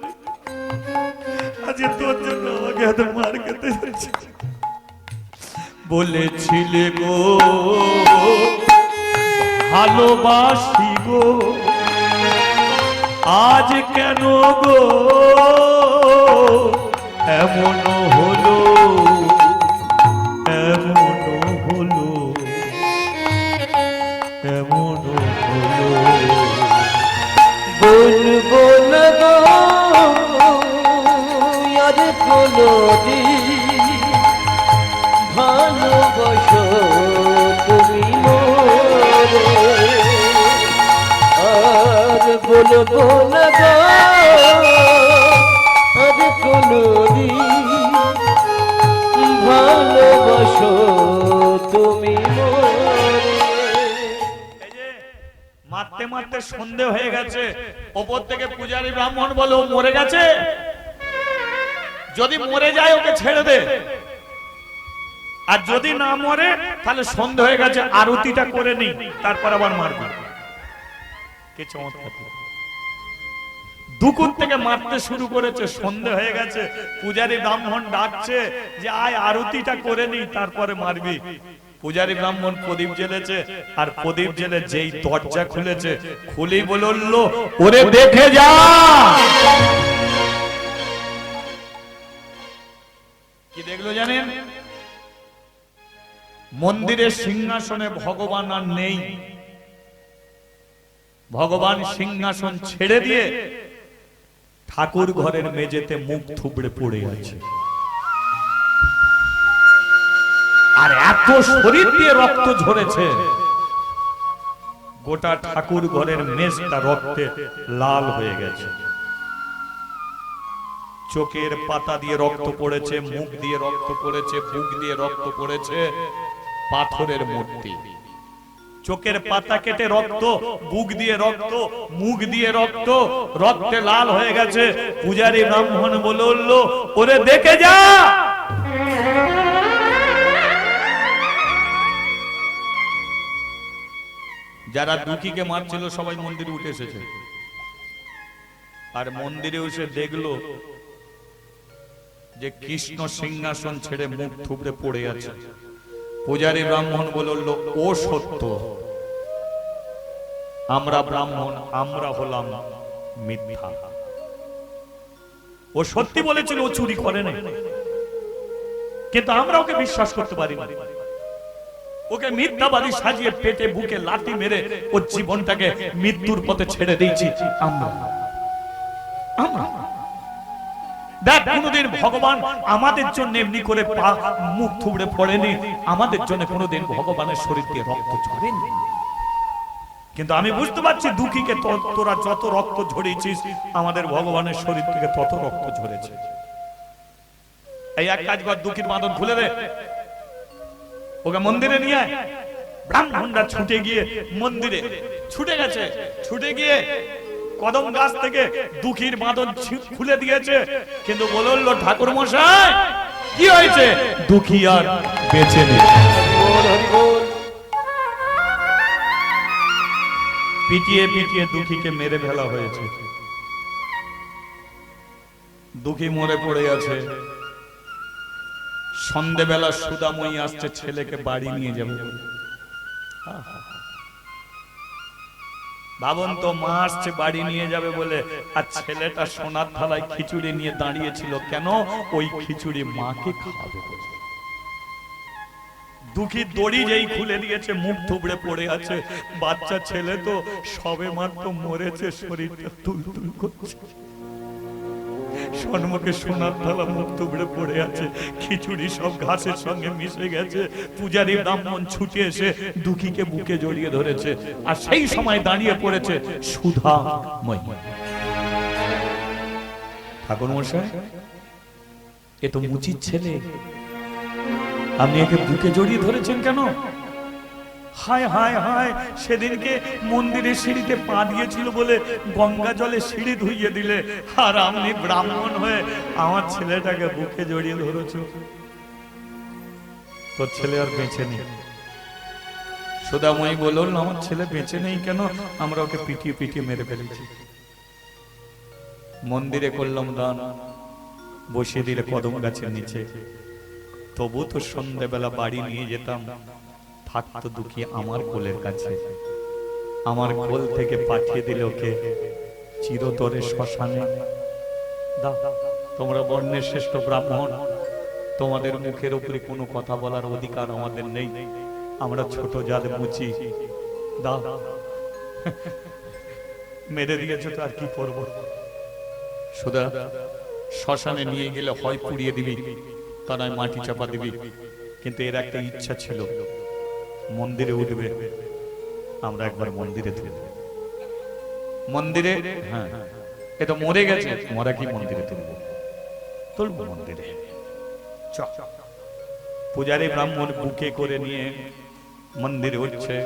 আজকে তোর জন্য আমাকে এত মার খেতে যাচ্ছে। বলেছিলে গো ভালোবাসি গো, আজ কেন গো এমন হলো, এমন হলো, এমন হলো। বলবো না গো আর কোনদিন ভালোবাসো তুমি মোরে। আর বলবো না গো মারতে মারতে সন্ধে হয়ে গেছে, ওপর থেকে পূজারী ব্রাহ্মণ বলে ও মরে গেছে, যদি মরে যায় ওকে ছেড়ে দে, আর যদি না মরে তাহলে সন্ধে হয়ে গেছে আরতিটা করে নি, তারপর আবার মারবে। কি চমৎকার! দুপুর থেকে মারতে শুরু করেছে, সন্ধে হয়ে গেছে, পূজারী ব্রাহ্মণ ডাকছে যে আয় আরতিটা করে নি, তারপরে মারবি। পূজারী ব্রাহ্মণ প্রদীপ জ্বেলেছে, আর প্রদীপ জ্বেলে যেই দরজা খুলেছে, খুলি বলল ওরে দেখে যা। কি দেখলো জানেন? মন্দিরের সিংহাসনে ভগবান আর নেই, ভগবান সিংহাসন ছেড়ে দিয়ে ঠাকুর ঘরের মেঝেতে মুখ থুবড়ে পড়ে আছে, আর এত শরীর দিয়ে রক্ত ঝরেছে, গোটা ঠাকুর ঘরের মেঝটা রক্তে লাল হয়ে গেছে। চোখের পাতা দিয়ে রক্ত পড়েছে, মুখ দিয়ে রক্ত পড়েছে, বুক দিয়ে রক্ত পড়েছে। পাথরের মূর্তি, চোখের পাতা কেটে রক্ত, বুক দিয়ে রক্ত, মুখ দিয়ে রক্ত, রক্তে লাল হয়ে গেছে। পূজারী ব্রাহ্মণ বলল ওরে দেখে যা। যারা দুঃখীকে মারছিল সবাই মন্দিরে উঠে এসেছে, আর মন্দিরে এসে দেখলো যে কৃষ্ণ সিংহাসন ছেড়ে মুখ থুবড়ে পড়ে আছে। পূজারী ব্রাহ্মণ বলল ও সত্য, আমরা ব্রাহ্মণ, আমরা হলাম মিথ্যা। ও সত্যি বলেছিল, ও চুরি করে নাই, কিন্তু আমরা ওকে বিশ্বাস করতে পারি না। ওকে মিথ্যাবাদী সাজিয়ে পেটে বুকে লাথি মেরে ওর জীবনটাকে মৃত্যুর পথে ছেড়ে দিয়েছি আমরা। দেখ, কোনদিন ভগবান আমাদের জন্য এমনি করে মুখ থুবড়ে পড়েনি, আমাদের জন্য কোনদিন ভগবানের শরীর দিয়ে রক্ত ঝরেনি। কিন্তু আমি বুঝতে পারছি দুঃখীকে তোরা যত রক্ত ঝরিয়েছিস, আমাদের ভগবানের শরীর থেকে তত রক্ত ঝরেছে। এই এক কাজ কর, দুঃখীর বাঁধন খুলে দে, ওকে মন্দিরে নিয়ে আয়। ব্রাহ্মণরা ছুটে গিয়ে মন্দিরে ছুটে গেছে, ছুটে গিয়ে কদম গাছ থেকে দুঃখীর বাঁধন খুলে দিয়েছে। কিন্তু বলল ঠাকুর মশাই কি হয়েছে? দুঃখী আর বেঁচে নেই। পিটিয়ে পিটিয়ে দুঃখীকে মেরে ফেলা হয়েছে, দুঃখী মরে পড়ে আছে। সন্ধ্যেবেলা সুদাময়ী আসছে ছেলেকে বাড়ি নিয়ে যাবে। ভাবুন তো, মা আসছে বাড়ি নিয়ে যাবে বলে, আর ছেলেটা সোনার থালায় খিচুড়ি নিয়ে দাঁড়িয়েছিল কেন? ওই খিচুড়ি মাকে খাওয়াবে বলে। দুঃখী দড়ি যেই খুলে দিয়েছে, মুখ থুবড়ে পড়ে আছে। বাচ্চা ছেলে তো সবে মাত্র মরেছে, শরীরটা তুলতুল করছে, সম্মুখে সোনার থালা, মুখ থুবড়ে পড়ে আছে, খিচুড়ি সব ঘাসের সঙ্গে মিশে গেছে। পূজারী ব্রাহ্মণ ছুটে এসে দুঃখীকে বুকে জড়িয়ে ধরেছে, আর সেই সময় দাঁড়িয়ে পড়েছে সুধাময়ী। ঠাকুর মশাই, এ তো মুচির ছেলে, আপনি একে বুকে জড়িয়ে ধরেছেন কেন? হায় হায় হায়, সেদিনকে মন্দিরের সিঁড়িতে পা দিয়েছিল বলে গঙ্গা জলে সিঁড়ি ধুইয়ে দিলে, আর আপনি ব্রাহ্মণ হয়ে আমার ছেলেটাকে বুকে জড়িয়ে ধরেছ। তোর ছেলে আর বেঁচে নেই। সুধাময়ী বলল আমার ছেলে বেঁচে নেই কেন? আমরা ওকে পিটিয়ে পিটিয়ে মেরে ফেলেছি। মন্দিরে করলাম দান, বসিয়ে দিলে কদম গাছের নিচে, তবু তো সন্ধ্যাবেলা বাড়ি নিয়ে যেতাম, থাকতো দুঃখী আমার কোলের কাছে। আমার কোল থেকে পাঠিয়ে দিলে ওকে চিরতরে শ্মশানে। দাও, তোমরা বর্ণের শ্রেষ্ঠ ব্রাহ্মণ, তোমাদের মুখের উপরে কোনো কথা বলার অধিকার আমাদের নেই, আমরা ছোট জাত মুচি। দাও, মেরে দিয়েছো তো আর কি করবো। সুধা, শ্মশানে নিয়ে গেলে হয় পুড়িয়ে দিবি, তা নয় মাটি চাপা দিবি। কিন্তু এর একটা ইচ্ছা ছিল, মন্দিরে উঠবে, আমরা একবার মন্দিরে তুলব। মন্দিরে, হ্যাঁ, এ তো মরে গেছে, মরা কি মন্দিরে তুলব মন্দিরে। পূজারী ব্রাহ্মণ বুকে করে নিয়ে মন্দিরে উঠছে।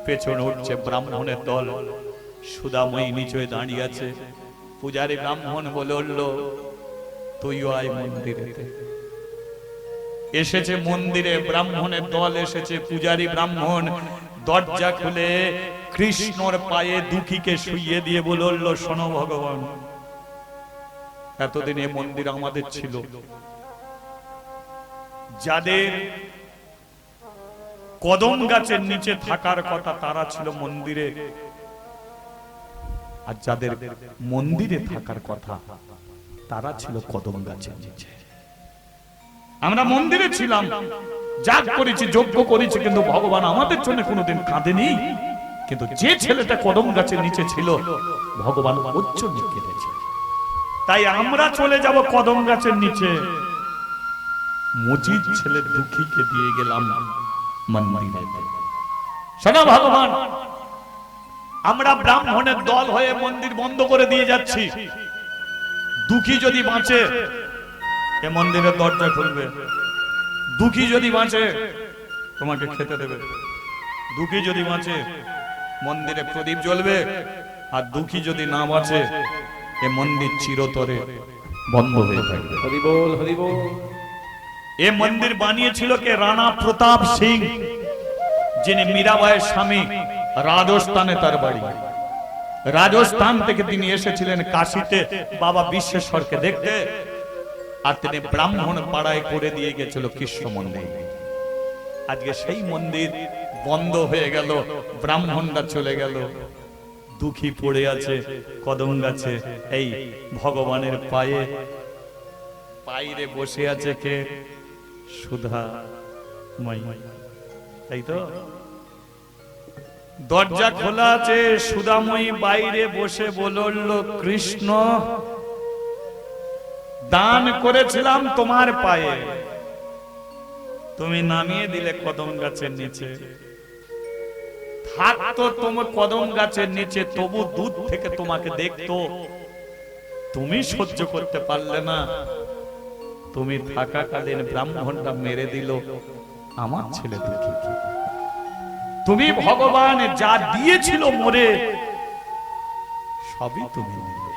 পেছনে উঠছে ব্রাহ্মণের দল। সুদাময়ী নিচে দাঁড়িয়ে আছে। পূজারী ব্রাহ্মণ বলে উঠল, তুইও আয় মন্দিরেতে। এসেছে মন্দিরে, ব্রাহ্মণের দল এসেছে। পূজারী ব্রাহ্মণ দরজা খুলে কৃষ্ণর পায়ে দুঃখীকে শুইয়ে দিয়ে বলে উঠল, শোনো ভগবান, এতদিন এ মন্দির আমাদের ছিল। যাদের কদম গাছের নিচে থাকার কথা তারা ছিল মন্দিরে, আর যাদের মন্দিরে থাকার কথা তারা ছিল কদম গাছের নিচে। আমরা মন্দিরে ছিলাম, যাগ করেছি, যজ্ঞ করেছি, কিন্তু ভগবান আমাদের জন্য কোনোদিন কাঁদেনি। কিন্তু যে ছেলেটা কদম গাছের নিচে ছিল, ভগবান ওর জন্য কেঁদেছে। তাই আমরা চলে যাব কদম গাছের নিচে। মজিদ ছেলে দুঃখীকে দিয়ে গেলাম মন্দিরে। শোনো ভগবান, আমরা ব্রাহ্মণের দল হয়ে মন্দির বন্ধ করে দিয়ে যাচ্ছি। দুঃখী যদি বাঁচে, এ মন্দিরের দরজা খুলবে। দুঃখী যদি বাঁচে, তোমাকে খেতে দেবে। দুঃখী যদি বাঁচে, মন্দিরে প্রদীপ জ্বলবে। আর দুঃখী যদি না বাঁচে, এ মন্দির চিরতরে বন্ধ হয়ে থাকবে। হরি বল, হরি বল। এ মন্দির বানিয়েছিল কে? রানা প্রতাপ সিং, যিনি মীরাবাইয়ের স্বামী। রাজস্থানে তার বাড়ি। রাজস্থান থেকে তিনি এসেছিলেন কাশীতে বাবা বিশ্বেশ্বরকে দেখতে। আর তিনি ব্রাহ্মণ পাড়ায় করে দিয়ে গেছিল কৃষ্ণ মন্দির। আজকে সেই মন্দির বন্ধ হয়ে গেল, ব্রাহ্মণরা চলে গেল। দুঃখী পড়ে আছে কদম গাছে, এই ভগবানের পায়ে পাইরে বসে আছে কে? সুধা মাই, তাই তো? দরজা খোলা আছে, সুধাময়ী বাইরে বসে বলল, কৃষ্ণ, দান করেছিলাম তোমার পায়ে, তুমি নামিয়ে দিলে কদম গাছের নিচে। থাকতো তোমার কদম গাছের নিচে, তবু দূর থেকে তোমাকে দেখতো। তুমি সহ্য করতে পারলে না। তুমি থাকাকালীন ব্রাহ্মণটা মেরে দিল আমার ছেলে দুঃখী। তুমি ভগবান যা দিয়েছিল মরে, সবই তুমি নিলে।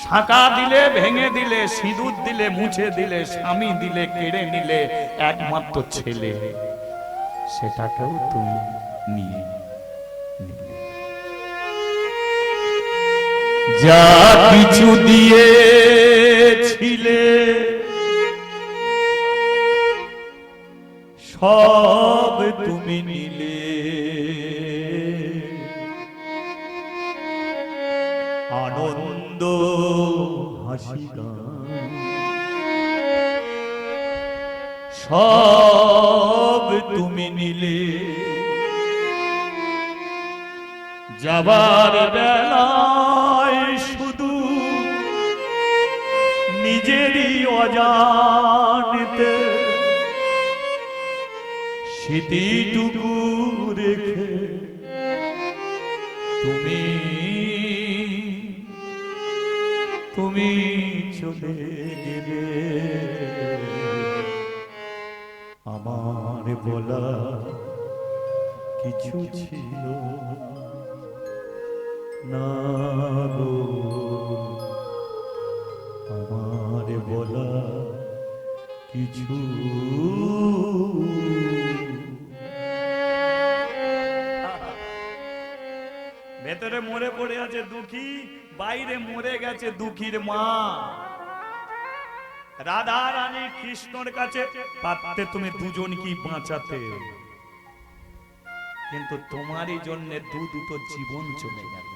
শাঁকা দিলে, ভেঙে দিলে, সিঁদুর দিলে, মুছে দিলে, স্বামী দিলে, কেড়ে নিলে, একমাত্র ছেলে সেটাকেও তুমি নিয়ে নিলে। যা কিছু দিয়েছিলে সব তুমি নিলে। আনন্দ হাসি গান সব তুমি নিলে। যাবার বেলায় শুধু নিজেরই অজান্তে স্মৃতিটুকু রেখে তুমি তুমি চলে গেলে। আমার বলা কিছু ছিল না গো, আমার বলা কিছু। ভেতরে মরে পড়ে আছে দুঃখী, বাইরে মরে গেছে দুঃখীর মা। রাধা রানী কৃষ্ণর কাছে পারতে তুমি দুজনকেই বাঁচাতে, কিন্তু তোমারই জন্য দুটো জীবন চলে গেল।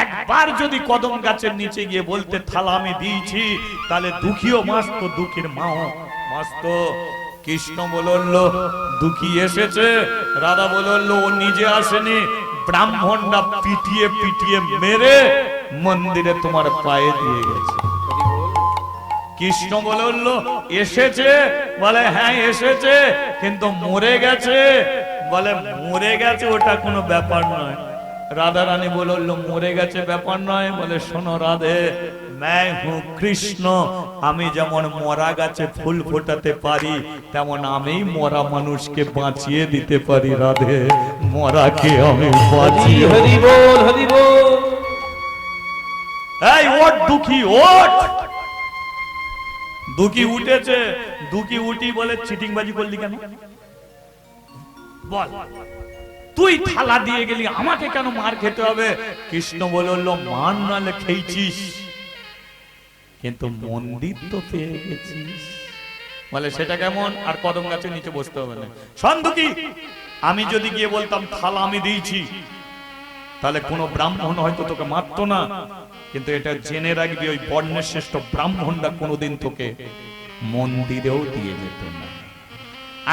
একবার যদি কদম গাছের নিচে গিয়ে বলতে থালা আমি দিয়েছি, তাহলে দুঃখীও মাসত, দুঃখীর মাও মাসত। কৃষ্ণ বলল দুঃখী এসেছে, রাধা বলল ও নিজে আসেনি। ব্রাহ্মণরা পিটিয়ে পিটিয়ে মেরে মন্দিরে তোমার পায়ে দিয়ে গেছে। কৃষ্ণ বলল এসেছে, বলে হ্যাঁ এসেছে, কিন্তু মরে গেছে। বলে মরে গেছে ওটা কোনো ব্যাপার নয়। রাধা রানী বলল মরে গেছে ব্যাপার নয়। বলে শোনো রাধে, मैं हूँ কৃষ্ণ। আমি যেমন মরা গাছে ফুল ফোটাতে পারি, তেমন আমি মরা মানুষকে বাঁচিয়ে দিতে পারি। রাধে, মরাকে আমি হরি বাঁচিয়ে। হরি বল, হরি বল। এই ওঠ দুঃখী, ওঠ। দুঃখী উঠেছে, দুঃখী উঠি বলে চিটিংবাজি করলি কেন? বল, তুই থালা দিয়ে গেলি, আমাকে কেন মার খেতে হবে? কৃষ্ণ বলল, মার নালে খেয়েছিস, কিন্তু মন্দির তো পেয়ে গেছিস। বলে সেটা কেমন? আর কদম গাছের নিচে বসতে হবে না। শোন দুঃখী, আমি যদি গিয়ে বলতাম থালা আমি দিয়েছি, তাহলে কোন ব্রাহ্মণ হয়তো তোকে মারতো না, কিন্তু এটা জেনে রাখবি, ওই বর্ণের শ্রেষ্ঠ ব্রাহ্মণরা কোনোদিন তোকে মন্দিরেও দিয়ে যেত না।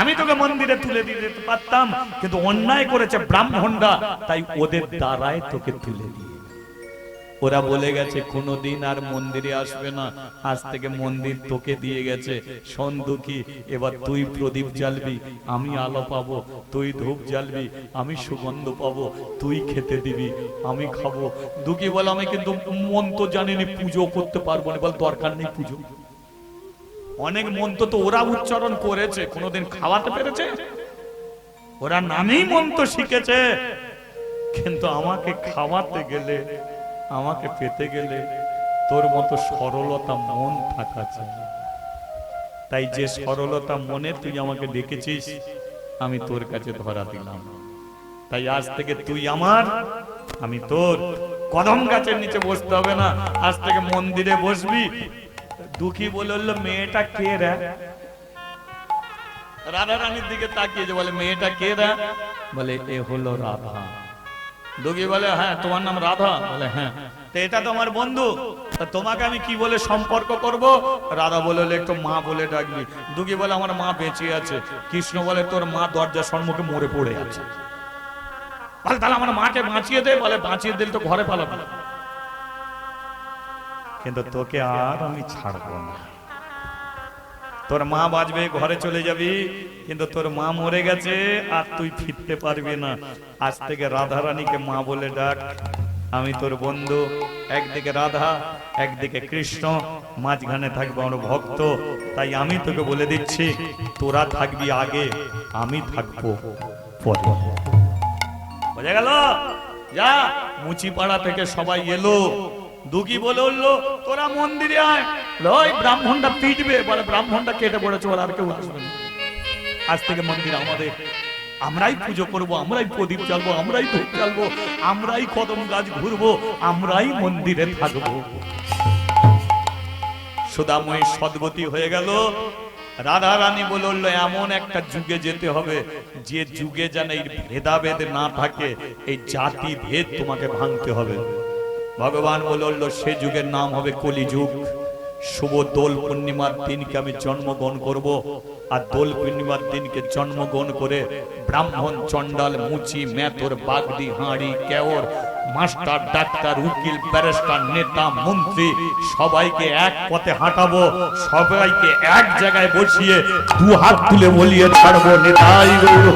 আমি তোকে মন্দিরে তুলে দিয়ে যেতে পারতাম, কিন্তু অন্যায় করেছে ব্রাহ্মণরা, তাই ওদের দ্বারাই তোকে তুলে দিয়ে। ওরা বলে গেছে কোনোদিন আর মন্দিরে আসবে না, আজ থেকে মন্দির তোকে দিয়ে গেছে। শোন দুঃখী, এবার তুই প্রদীপ জ্বালবি, আমি আলো পাবো, তুই ধূপ জ্বালবি, আমি সুগন্ধ পাবো, তুই খেতে দিবি, আমি খাবো। দুঃখী বলে, আমি কিন্তু মন্ত্র জানিনি, পুজো করতে পারবো না। বল, দরকার নেই পুজো, অনেক মন্ত্র তো ওরা উচ্চারণ করেছে, কোনোদিন খাওয়াতে পেরেছে? ওরা নামেই মন্ত্র শিখেছে, কিন্তু আমাকে খাওয়াতে গেলে, আমাকে পেতে গেলে তোর মতো সরলতা মন থাকা চাই। তাই যে সরলতা মনে তুই আমাকে ডেকেছিস, আমি তোর কাছে ধরা দিলাম। তাই আজ থেকে তুই আমার, আমি তোর। কদম গাছের নিচে বসতে হবে না, আজ থেকে মন্দিরে বসবি। দুঃখী বলল, মেয়েটা কে রে? রাধা রানীর দিকে তাকিয়ে যে বলে, মেয়েটা কে রে? বলে, এ হলো রাধা। দুঃখী বলে, হ্যাঁ তোমার নাম রাধা? বলে, হ্যাঁ। তো এটা তো আমার বন্ধু, তোমাকে আমি কি বলে সম্পর্ক করব? রাধা বলে, একটু মা বলে ডাকবি। দুঃখী বলে, আমার মা বেঁচে আছে। কৃষ্ণ বলে, তোর মা দরজার সম্মুখে মরে পড়ে আছে। বলে, তাহলে আমার মাকে বাঁচিয়ে দে। বলে, বাঁচিয়ে দিলে তো ঘরে পালাবো, কিন্তু তোকে আর আমি ছাড়বো না। তোর মা বাঁচবে, ঘরে চলে যাবি, কিন্তু তোর মা মরে গেছে, আর তুই ফিরতে পারবি না। আজ থেকে রাধা রানীকে মা বলে ডাক, আমি তোর বন্ধু। একদিকে রাধা, একদিকে কৃষ্ণ, মাঝখানে থাকবে আমার ভক্ত। তাই আমি তোকে বলে দিচ্ছি, তোরা থাকবি আগে, আমি থাকবো পরে। বোঝা গেল? যা, মুচিপাড়া থেকে সবাই এলো। দুঃখী বলে উঠলো, তোরা মন্দিরে আয়। ওই ব্রাহ্মণটা পিটবে। বলে, ব্রাহ্মণটা কেটে পড়েছে, আর কেউ আসবে না। আজ থেকে মন্দির আমাদের, আমরাই পুজো করব, আমরাই প্রদীপ জ্বালবো, আমরাই ধূপ জ্বালবো, আমরাই কদম গাছ ঘুরবো, আমরাই মন্দিরে থাকবো। সুদাময়ী সদ্গতি হয়ে গেল। রাধা রানী বলল, এমন একটা যুগে যেতে হবে, যে যুগে যেন এই ভেদাভেদ না থাকে, এই জাতি ভেদ তোমাকে ভাঙতে হবে। ভগবান বলল, সে যুগের নাম হবে কলিযুগ। শুভ দোল পূর্ণিমার দিনকে আমি জন্মগ্রহণ করব, আর দোল পূর্ণিমার দিনকে জন্মগ্রহণ করে ব্রাহ্মণ, চন্ডাল, মুচি, মেথর, বাগদি, হাঁড়ি, কেওর, মাস্টার, ডাক্তার, উকিল, ব্যারিস্টার, নেতা, মন্ত্রী সবাইকে এক পথে হাঁটাবো, সবাইকে এক জায়গায় বসিয়ে দু হাত তুলে বলিয়ে ছাড়বো, নেতাই গৌর।